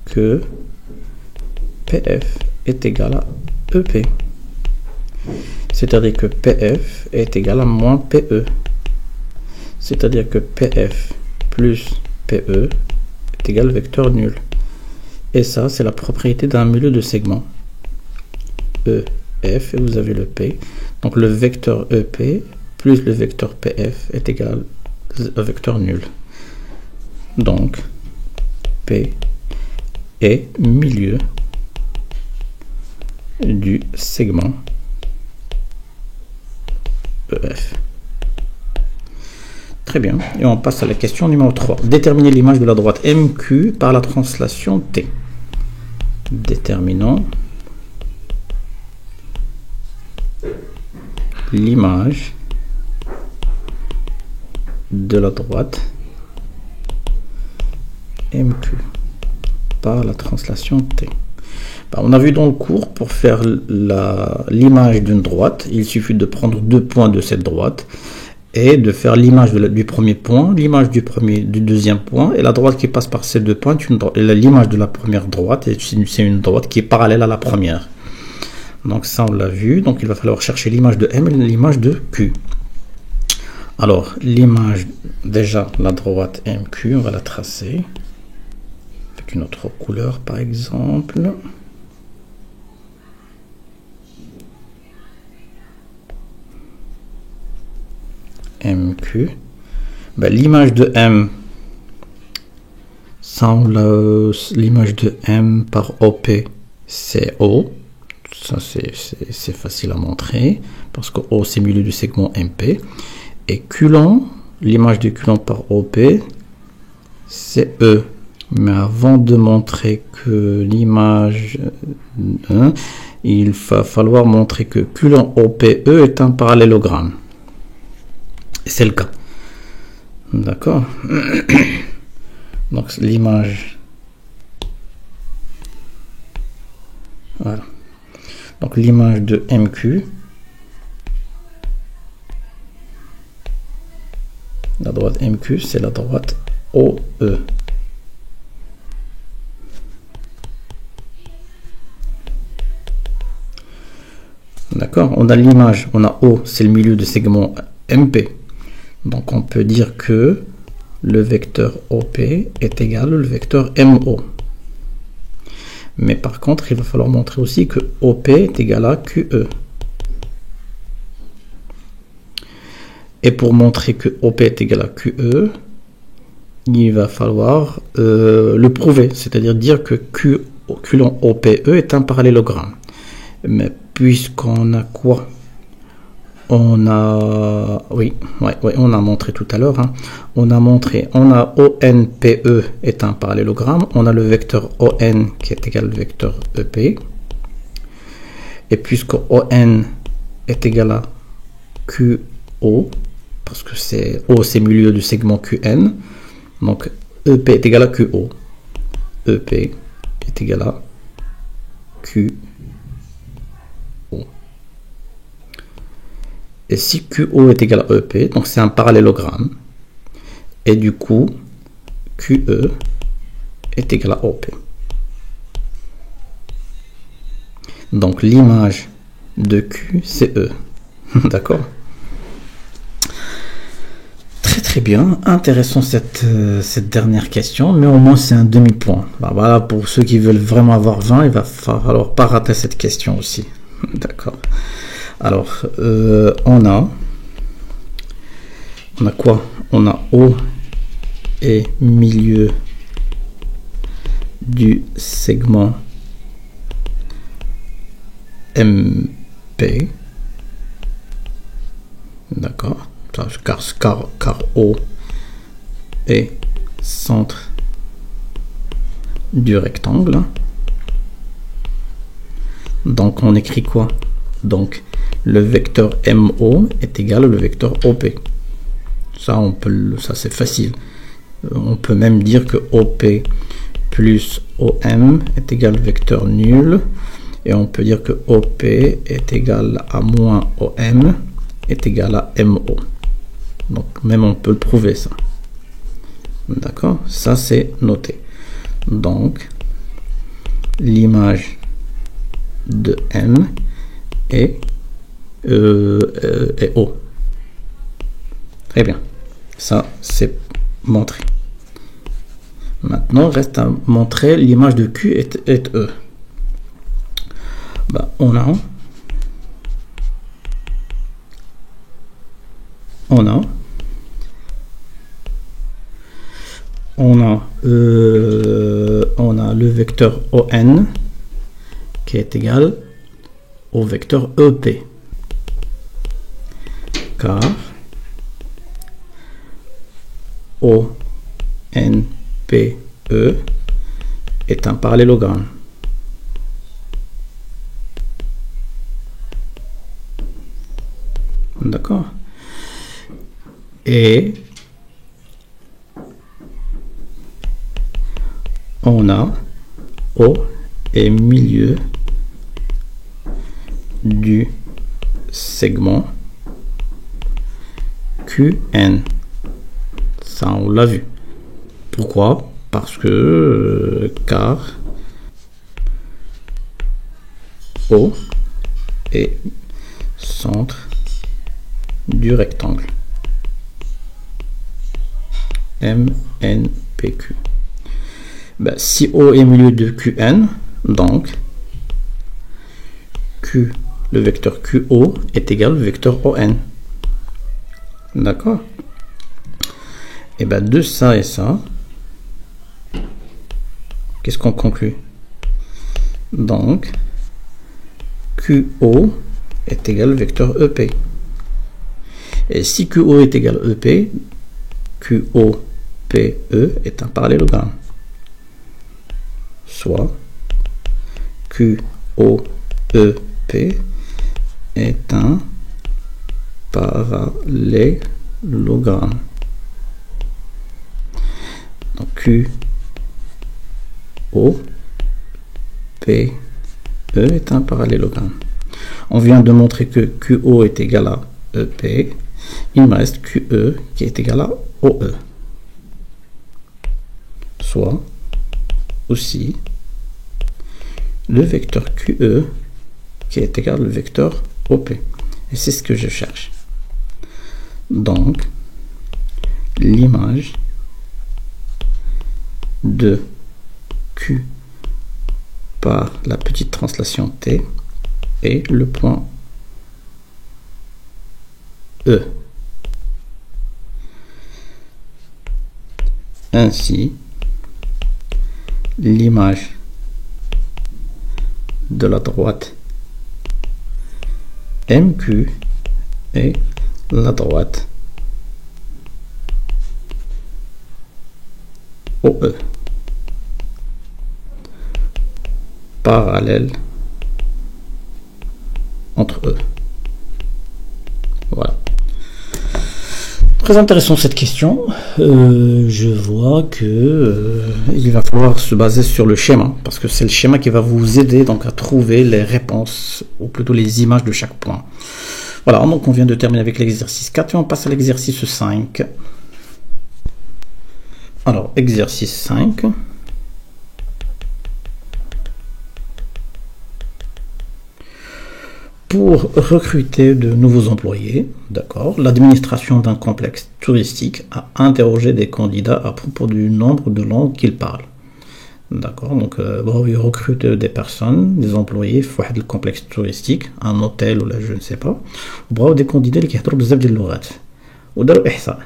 que PF est égal à EP. C'est-à-dire que PF est égal à moins PE. C'est-à-dire que PF plus PE est égal à vecteur nul. Et ça, c'est la propriété d'un milieu de segment. EF, et vous avez le P. Donc le vecteur EP plus le vecteur PF est égal à vecteur nul. Donc, P est milieu du segment EF. Très bien. Et on passe à la question numéro 3. Déterminer l'image de la droite MQ par la translation T. Déterminons l'image de la droite MQ par la translation T. On a vu dans le cours, pour faire l'image d'une droite, il suffit de prendre deux points de cette droite et de faire l'image du premier point, l'image du deuxième point, et la droite qui passe par ces deux points, l'image de la première droite, c'est une droite qui est parallèle à la première. Donc ça, on l'a vu. Donc il va falloir chercher l'image de M et l'image de Q. Alors, l'image, déjà, la droite MQ, on va la tracer avec une autre couleur, par exemple. MQ. L'image de M, l'image de M par OP, c'est O. Ça, c'est facile à montrer, parce que O, c'est milieu du segment MP. Et Coulomb, l'image de Coulomb par OP, c'est E. Mais avant de montrer que l'image, il va falloir montrer que Coulomb OPE est un parallélogramme. C'est le cas. D'accord. Donc l'image. Voilà. Donc l'image de MQ. La droite MQ, c'est la droite OE. D'accord. On a l'image, on a O, c'est le milieu de segment MP. Donc on peut dire que le vecteur OP est égal au vecteur MO. Mais par contre, il va falloir montrer aussi que OP est égal à QE. Et pour montrer que OP est égal à QE, il va falloir le prouver, c'est-à-dire dire que Q ln OPE est un parallélogramme. Mais puisqu'on a quoi? On a, on a montré tout à l'heure, hein. On a ONPE est un parallélogramme, on a le vecteur ON qui est égal au vecteur EP, et puisque ON est égal à QO, parce que c'est O c'est milieu du segment QN, donc EP est égal à QO, EP est égal à QO. Et si QO est égal à EP, donc c'est un parallélogramme, et du coup, QE est égal à OP. Donc l'image de Q, c'est E. D'accord? Très très bien, intéressant cette dernière question, mais au moins c'est un demi-point. Ben voilà, pour ceux qui veulent vraiment avoir 20, il va falloir pas rater cette question aussi. D'accord? Alors, on a quoi? On a O et milieu du segment MP. D'accord? Car O est centre du rectangle. Donc, on écrit quoi? Donc, le vecteur MO est égal au vecteur OP. Ça, ça c'est facile. On peut même dire que OP plus OM est égal au vecteur nul. Et on peut dire que OP est égal à moins OM est égal à MO. Donc, même on peut le prouver ça. D'accord? Ça, c'est noté. Donc, l'image de M est O. Très bien. Ça, c'est montré. Maintenant, reste à montrer l'image de Q est E. Ben, on a le vecteur ON qui est égal au vecteur EP. Car ONPE est un parallélogramme. D'accord? Et on a O et milieu du segment QN. Ça, on l'a vu. Pourquoi? Parce que car O est centre du rectangle MNPQ. Ben, si O est milieu de QN, donc Q, le vecteur QO est égal au vecteur ON. D'accord? Et bien de ça et ça, qu'est-ce qu'on conclut? Donc, QO est égal au vecteur EP. Et si QO est égal à EP, QOPE est un parallélogramme. Soit QOEP est un parallélogramme. Donc QOPE est un parallélogramme. On vient de montrer que QO est égal à EP. Il me reste QE qui est égal à OE. Soit aussi le vecteur QE qui est égal au vecteur OP. Et c'est ce que je cherche. Donc, l'image de Q par la petite translation T et le point E. Ainsi, l'image de la droite MQ et la droite OE parallèle entre eux. Voilà. Très intéressant cette question. Je vois que il va falloir se baser sur le schéma, parce que c'est le schéma qui va vous aider donc à trouver les réponses, ou plutôt les images de chaque point. Voilà, donc on vient de terminer avec l'exercice 4 et on passe à l'exercice 5. Alors, exercice 5. Pour recruter de nouveaux employés, d'accord, l'administration d'un complexe touristique a interrogé des candidats à propos du nombre de langues qu'ils parlent. D'accord, donc ils recrutent des personnes, des employés pour le complexe touristique, un hôtel ou là je ne sais pas, des candidats qui parlent بزاف ديال اللغات وداروا إحصاء.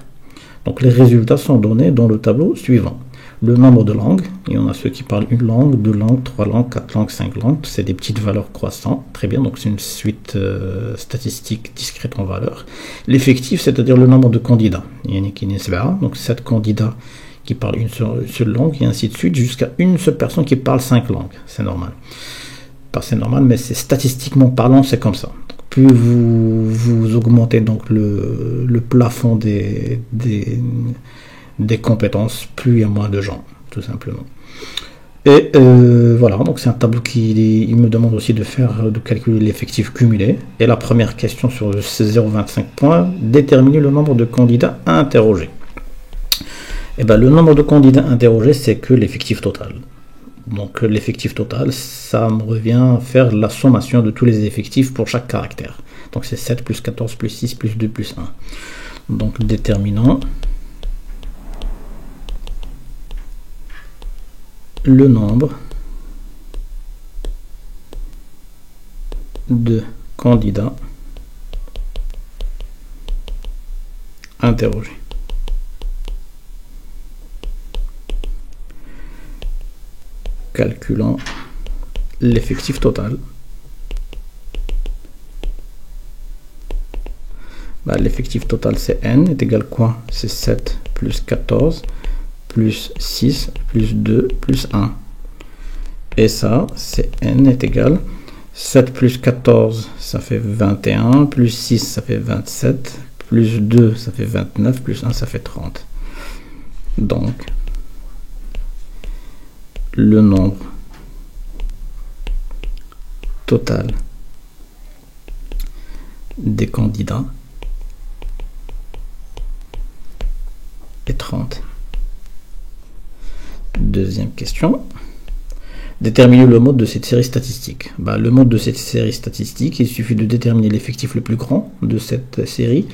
Donc les résultats sont donnés dans le tableau suivant. Le nombre de langues, il y en a ceux qui parlent une langue, deux langues, trois langues, quatre langues, cinq langues, c'est des petites valeurs croissantes, très bien, donc c'est une suite statistique discrète en valeur. L'effectif, c'est-à-dire le nombre de candidats, il y en a qui n'est pas, donc 7 candidats qui parlent une seule langue, et ainsi de suite, jusqu'à une seule personne qui parle 5 langues, c'est normal. Pas c'est normal, mais c'est statistiquement parlant, c'est comme ça. Donc, plus vous augmentez donc le plafond des compétences, plus il y a moins de gens, tout simplement. Et voilà, donc c'est un tableau il me demande aussi de calculer l'effectif cumulé. Et la première question sur 0,25 points, déterminer le nombre de candidats interrogés. Et bien le nombre de candidats interrogés, c'est que l'effectif total. Donc l'effectif total, ça me revient à faire la sommation de tous les effectifs pour chaque caractère. Donc c'est 7 plus 14 plus 6 plus 2 plus 1. Donc déterminant le nombre de candidats interrogés. Calculant l'effectif total. L'effectif total c'est n est égal à quoi? C'est 7 plus 14 plus 6 plus 2 plus 1. Et ça, c'est n est égal 7 plus 14, ça fait 21, plus 6, ça fait 27, plus 2, ça fait 29, plus 1, ça fait 30. Donc, le nombre total des candidats est 30. Deuxième question. Déterminer le mode de cette série statistique. Le mode de cette série statistique, il suffit de déterminer l'effectif le plus grand de cette série.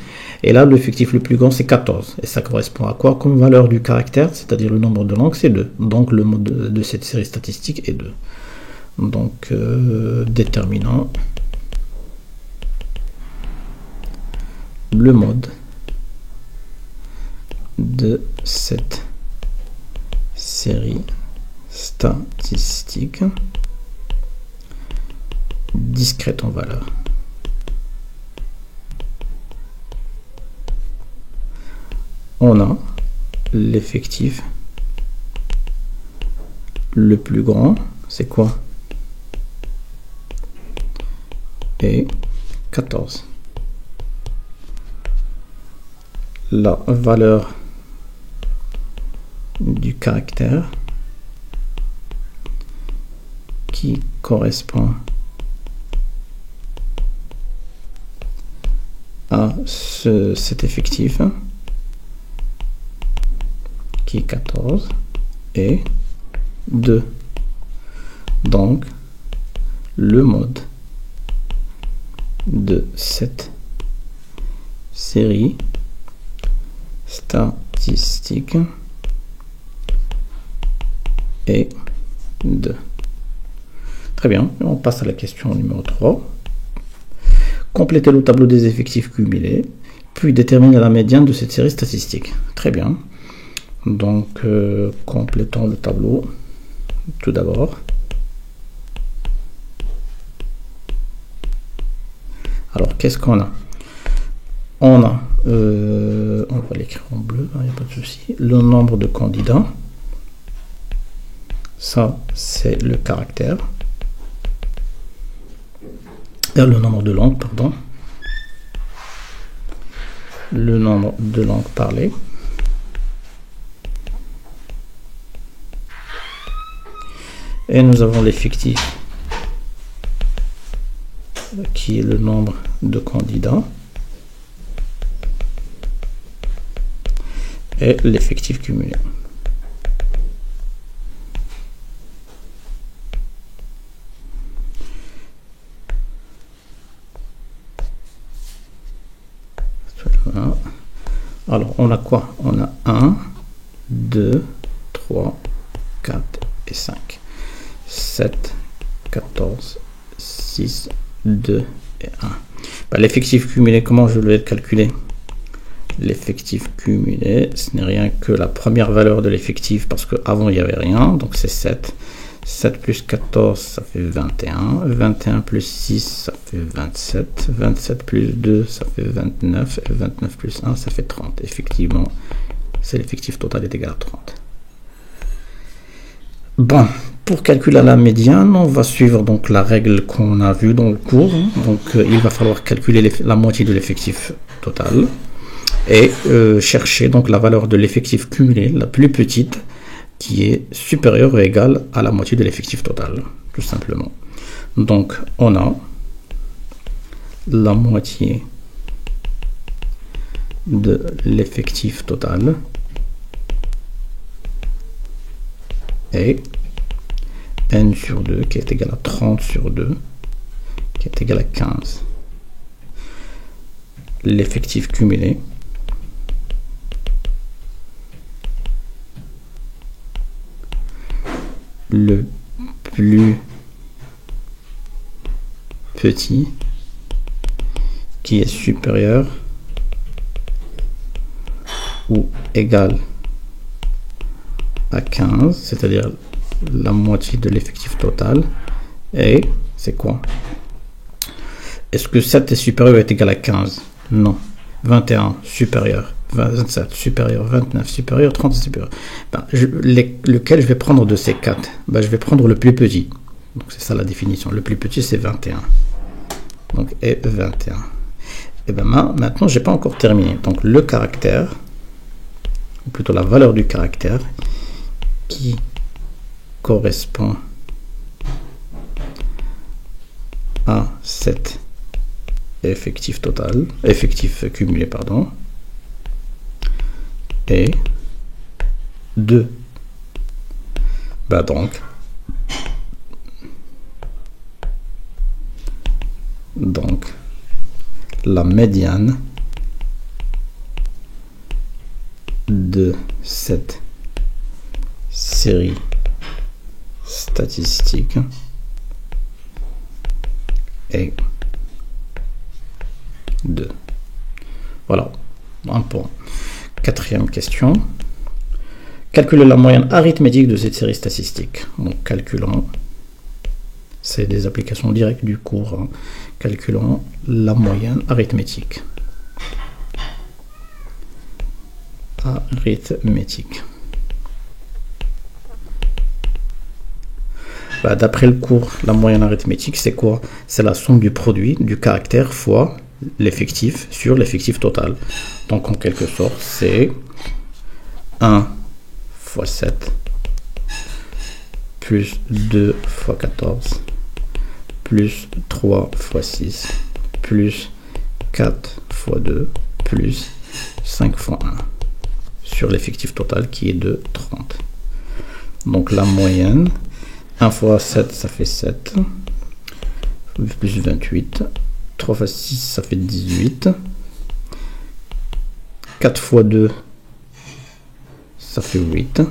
Et là, l'effectif le plus grand, c'est 14. Et ça correspond à quoi comme valeur du caractère, c'est-à-dire le nombre de langues, c'est 2. Donc, le mode de cette série statistique est 2. Donc, déterminant le mode de cette série statistique discrète en valeur. On a l'effectif le plus grand, c'est quoi? Et 14. La valeur du caractère qui correspond à cet effectif qui est 14 et 2. Donc le mode de cette série statistique est 2. Très bien, on passe à la question numéro 3. Complétez le tableau des effectifs cumulés, puis déterminez la médiane de cette série statistique. Très bien. Donc, complétons le tableau tout d'abord. Alors, qu'est-ce qu'on a? On va l'écrire en bleu, il n'y a pas de souci. Le nombre de candidats, ça c'est le caractère. Le nombre de langues, pardon. Le nombre de langues parlées. Et nous avons l'effectif, qui est le nombre de candidats. Et l'effectif cumulé. Voilà. Alors, on a quoi? On a 1, 2, 3, 4 et 5. 7, 14, 6, 2 et 1. Bah, l'effectif cumulé, comment je vais le calculer? L'effectif cumulé, ce n'est rien que la première valeur de l'effectif, parce qu'avant il n'y avait rien, donc c'est 7. 7 plus 14, ça fait 21. 21 plus 6, ça fait 27. 27 plus 2, ça fait 29. Et 29 plus 1, ça fait 30. Effectivement, c'est l'effectif total est égal à 30. Bon, pour calculer la médiane, on va suivre donc la règle qu'on a vue dans le cours. Donc, il va falloir calculer la moitié de l'effectif total. Et chercher donc la valeur de l'effectif cumulé, la plus petite, qui est supérieure ou égale à la moitié de l'effectif total, tout simplement. Donc, on a la moitié de l'effectif total et n sur 2 qui est égal à 30 sur 2 qui est égal à 15. L'effectif cumulé le plus petit qui est supérieur ou égal à 15, c'est-à-dire la moitié de l'effectif total. Et c'est quoi? Est-ce que 7 est supérieur ou est égal à 15? Non. 21 supérieur, 27 supérieur, 29 supérieur, 30 supérieur. Ben, lequel je vais prendre de ces 4? Ben, je vais prendre le plus petit. Donc c'est ça la définition. Le plus petit c'est 21. Donc et 21. Et ben maintenant j'ai pas encore terminé. Donc le caractère, ou plutôt la valeur du caractère, qui correspond à cet effectif total, effectif cumulé, pardon, et 2. Bah donc la médiane de cette série statistique est 2. Voilà, un point. Quatrième question. Calculer la moyenne arithmétique de cette série statistique. Donc, calculons. C'est des applications directes du cours. Hein. Calculons la moyenne arithmétique. Arithmétique. Bah, d'après le cours, la moyenne arithmétique, c'est quoi? C'est la somme du produit du caractère fois l'effectif sur l'effectif total. Donc en quelque sorte, c'est 1 fois 7 plus 2 fois 14 plus 3 fois 6 plus 4 fois 2 plus 5 fois 1 sur l'effectif total qui est de 30. Donc la moyenne, 1 fois 7 ça fait 7 plus 28, 3 fois 6 ça fait 18, 4 fois 2 ça fait 8,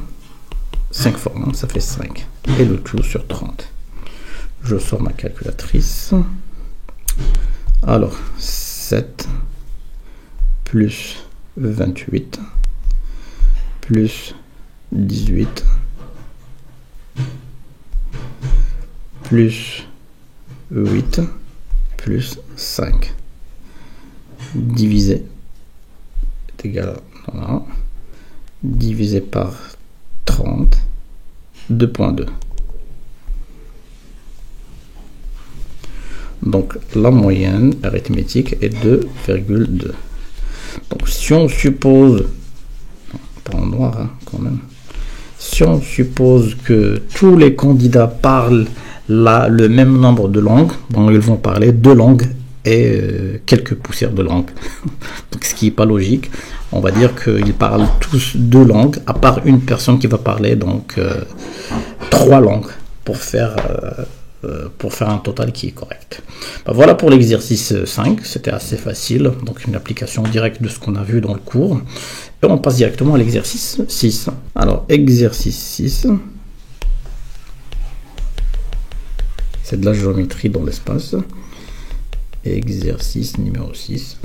5 fois 1 ça fait 5 et le tout sur 30. Je sors ma calculatrice. Alors, 7 plus 28 plus 18 plus 8 plus 5 divisé est égal à, voilà, divisé par 30, 2.2. Donc la moyenne arithmétique est 2,2. Donc si on suppose, pas en noir hein, quand même, si on suppose que tous les candidats parlent le même nombre de langues, bon, ils vont parler 2 langues et quelques poussières de langue. Donc, ce qui n'est pas logique. On va dire qu'ils parlent tous 2 langues, à part une personne qui va parler donc 3 langues pour faire un total qui est correct. Ben, voilà pour l'exercice 5, c'était assez facile, donc une application directe de ce qu'on a vu dans le cours. Et on passe directement à l'exercice 6. Alors, exercice 6, c'est de la géométrie dans l'espace. Exercice numéro 6.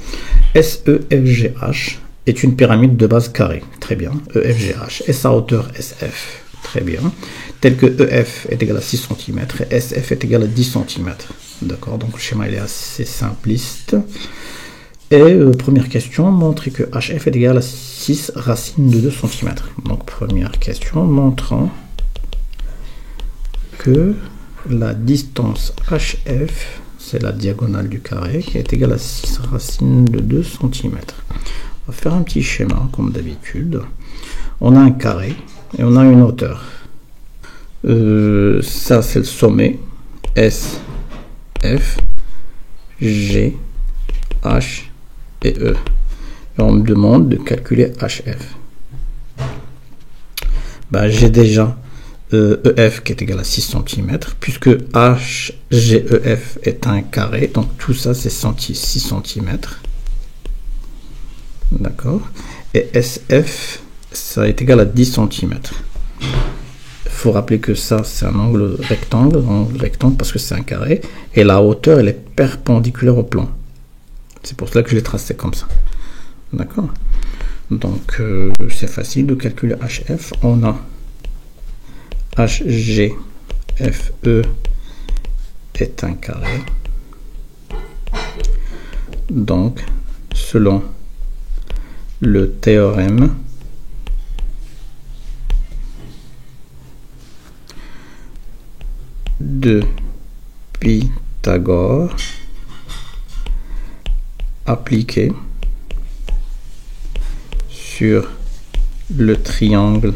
SEFGH est une pyramide de base carrée. Très bien. EFGH et sa hauteur SF. Très bien. Tel que EF est égal à 6 cm et SF est égal à 10 cm. D'accord. Donc le schéma il est assez simpliste. Et première question, montrer que HF est égal à 6 racines de 2 cm. Donc première question, montrant que la distance HF, c'est la diagonale du carré, qui est égale à 6 racines de 2 cm. On va faire un petit schéma, comme d'habitude. On a un carré et on a une hauteur. Ça, c'est le sommet. S, F, G, H et E. Et on me demande de calculer HF. Ben, j'ai déjà EF qui est égal à 6 cm, puisque HGEF est un carré, donc tout ça c'est 6 cm. D'accord. Et SF, ça est égal à 10 cm. Il faut rappeler que ça c'est un angle rectangle parce que c'est un carré, et la hauteur elle est perpendiculaire au plan. C'est pour cela que je l'ai tracé comme ça. D'accord. Donc c'est facile de calculer HF. On a HGFE est un carré. Donc, selon le théorème de Pythagore appliqué sur le triangle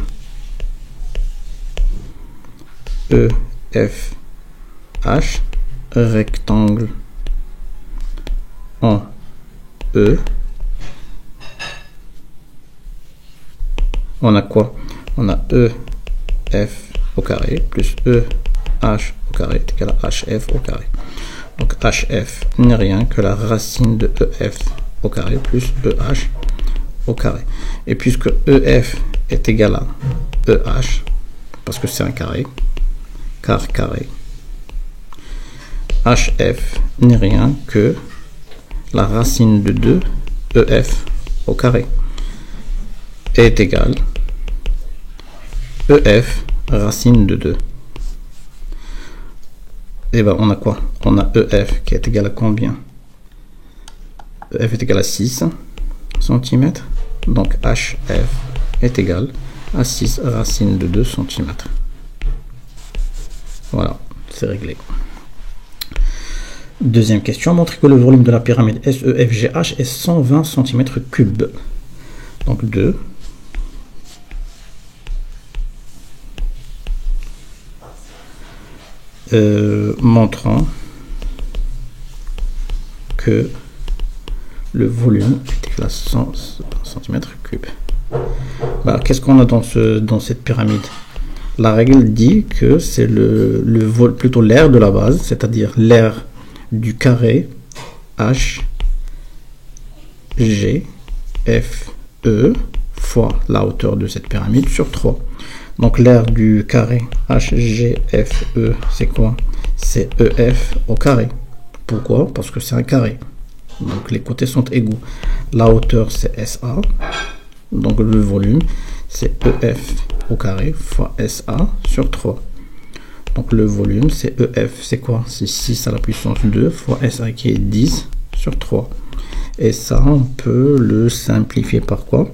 EFH, rectangle en E, on a quoi? On a EF au carré plus EH au carré est égal à HF au carré. Donc HF n'est rien que la racine de EF au carré plus EH au carré. Et puisque EF est égal à EH, parce que c'est un carré, car carré, HF n'est rien que la racine de 2 EF au carré est égal EF racine de 2. Et ben on a quoi? On a EF qui est égal à combien? EF est égal à 6 cm, donc HF est égal à 6 racine de 2 cm. Voilà, c'est réglé. Deuxième question, montrer que le volume de la pyramide SEFGH est 120 cm3. Donc 2. Montrant que le volume est égal à 100 cm3. Bah, qu'est-ce qu'on a dans cette pyramide? La règle dit que c'est plutôt l'aire de la base, c'est-à-dire l'aire du carré H, G, F, E fois la hauteur de cette pyramide sur 3. Donc l'aire du carré H, G, F, E, c'est quoi? c'est EF au carré. Pourquoi? Parce que c'est un carré. Donc les côtés sont égaux. La hauteur c'est SA. Donc le volume c'est EF au carré fois SA sur 3. Donc le volume c'est EF, c'est quoi? C'est 6 à la puissance 2 fois SA qui est 10 sur 3. Et ça on peut le simplifier par quoi?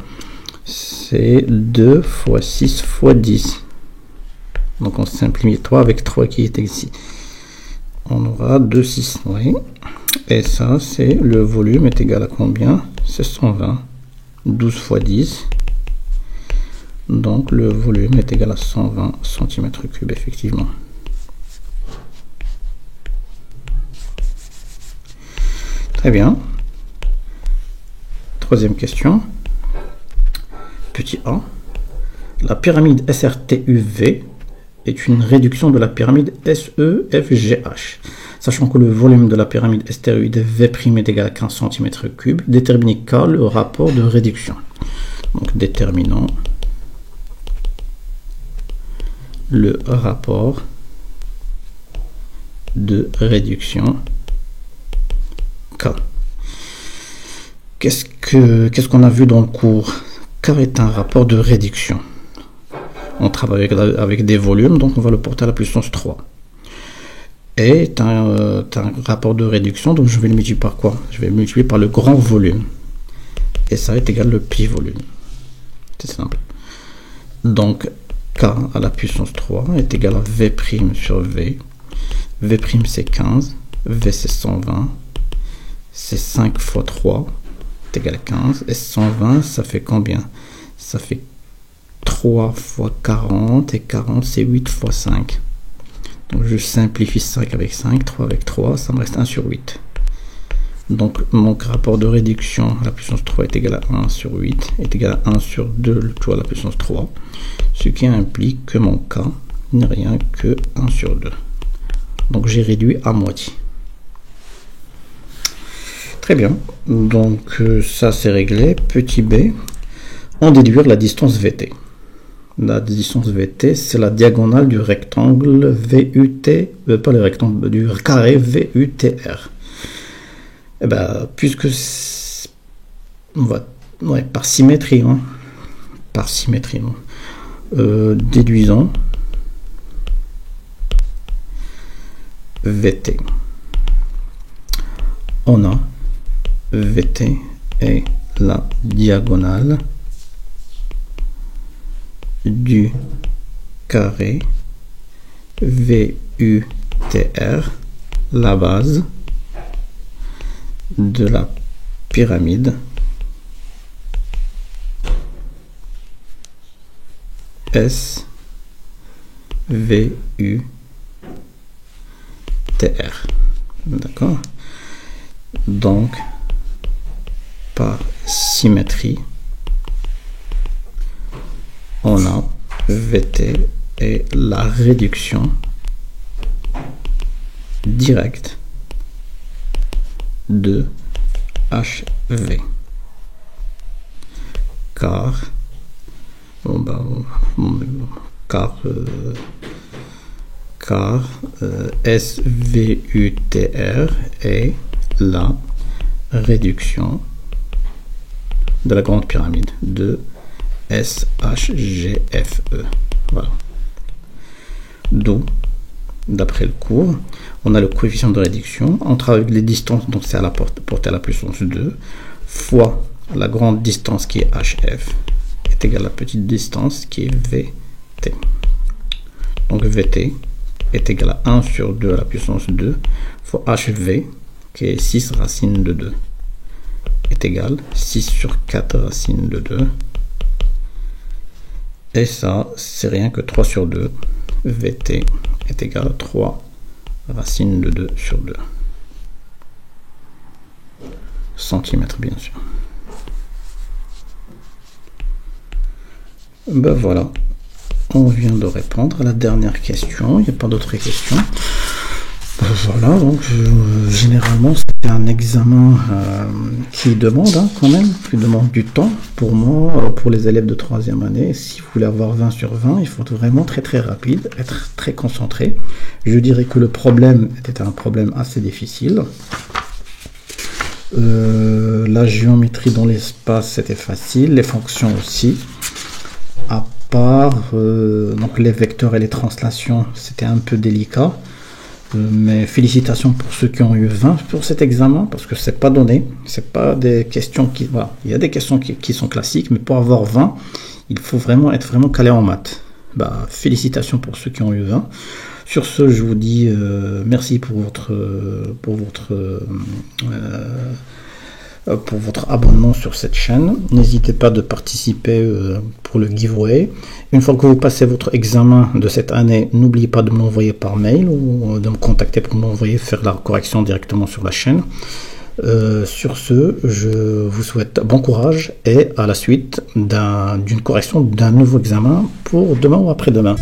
C'est 2 fois 6 fois 10. Donc on simplifie 3 avec 3 qui est ici. On aura 2, 6. Oui. Et ça, c'est le volume est égal à combien? C'est 120. 12 fois 10. Donc le volume est égal à 120 cm3, effectivement. Très bien. Troisième question. Petit a. La pyramide SRTUV est une réduction de la pyramide SEFGH. Sachant que le volume de la pyramide stéroïde V' est égal à 15 cm3, déterminez K le rapport de réduction. Donc déterminons le rapport de réduction K. Qu'est-ce qu'on a vu dans le cours? K est un rapport de réduction. On travaille avec des volumes, donc on va le porter à la puissance 3. Et est un rapport de réduction, donc je vais le multiplier par quoi? Je vais le multiplier par le grand volume. Et ça est égal le petit volume. C'est simple. Donc K à la puissance 3 est égal à V' sur V. V' c'est 15, V c'est 120, c'est 5 fois 3 est égal à 15, et 120 ça fait combien? Ça fait 3 fois 40, et 40 c'est 8 fois 5. Donc je simplifie 5 avec 5, 3 avec 3, ça me reste 1 sur 8. Donc mon rapport de réduction à la puissance 3 est égal à 1 sur 8, est égal à 1 sur 2, le tout à la puissance 3, ce qui implique que mon K n'est rien que 1 sur 2. Donc j'ai réduit à moitié. Très bien, donc ça c'est réglé. Petit b, en déduire la distance VT. La distance VT, c'est la diagonale du rectangle VUT, pas le rectangle, du carré VUTR. Et ben, puisque on va, ouais, par symétrie, hein, par symétrie, déduisons VT. On a VT est la diagonale du carré VUTR, la base de la pyramide SVUTR. D'accord? Donc, par symétrie, on a VT et la réduction directe de HV. Car SVUTR est la réduction de la grande pyramide de SHGFE. Voilà. D'où, d'après le cours, on a le coefficient de réduction. On travaille avec les distances, donc c'est à la portée à la puissance 2, fois la grande distance qui est HF, est égale à la petite distance qui est VT. Donc VT est égal à 1 sur 2 à la puissance 2, fois HV, qui est 6 racine de 2, est égal à 6 sur 4 racine de 2. Et ça, c'est rien que 3 sur 2. VT est égal à 3 racine de 2 sur 2. Centimètres, bien sûr. Ben voilà. On vient de répondre à la dernière question. Il n'y a pas d'autres questions. Voilà, donc généralement c'est un examen qui demande quand même, qui demande du temps. Pour moi, pour les élèves de 3e année, si vous voulez avoir 20 sur 20, il faut être vraiment très très rapide, être très concentré. Je dirais que le problème était un problème assez difficile. La géométrie dans l'espace c'était facile, les fonctions aussi. À part donc les vecteurs et les translations, c'était un peu délicat. Mais félicitations pour ceux qui ont eu 20 pour cet examen, parce que c'est pas donné, c'est pas des questions qui, voilà, il y a des questions qui sont classiques, mais pour avoir 20, il faut vraiment être vraiment calé en maths. Bah, félicitations pour ceux qui ont eu 20. Sur ce, je vous dis merci pour votre abonnement sur cette chaîne. N'hésitez pas de participer pour le giveaway. Une fois que vous passez votre examen de cette année, n'oubliez pas de me l'envoyer par mail ou de me contacter pour m'envoyer faire la correction directement sur la chaîne. Sur ce, je vous souhaite bon courage et à la suite d'une correction d'un nouveau examen pour demain ou après-demain.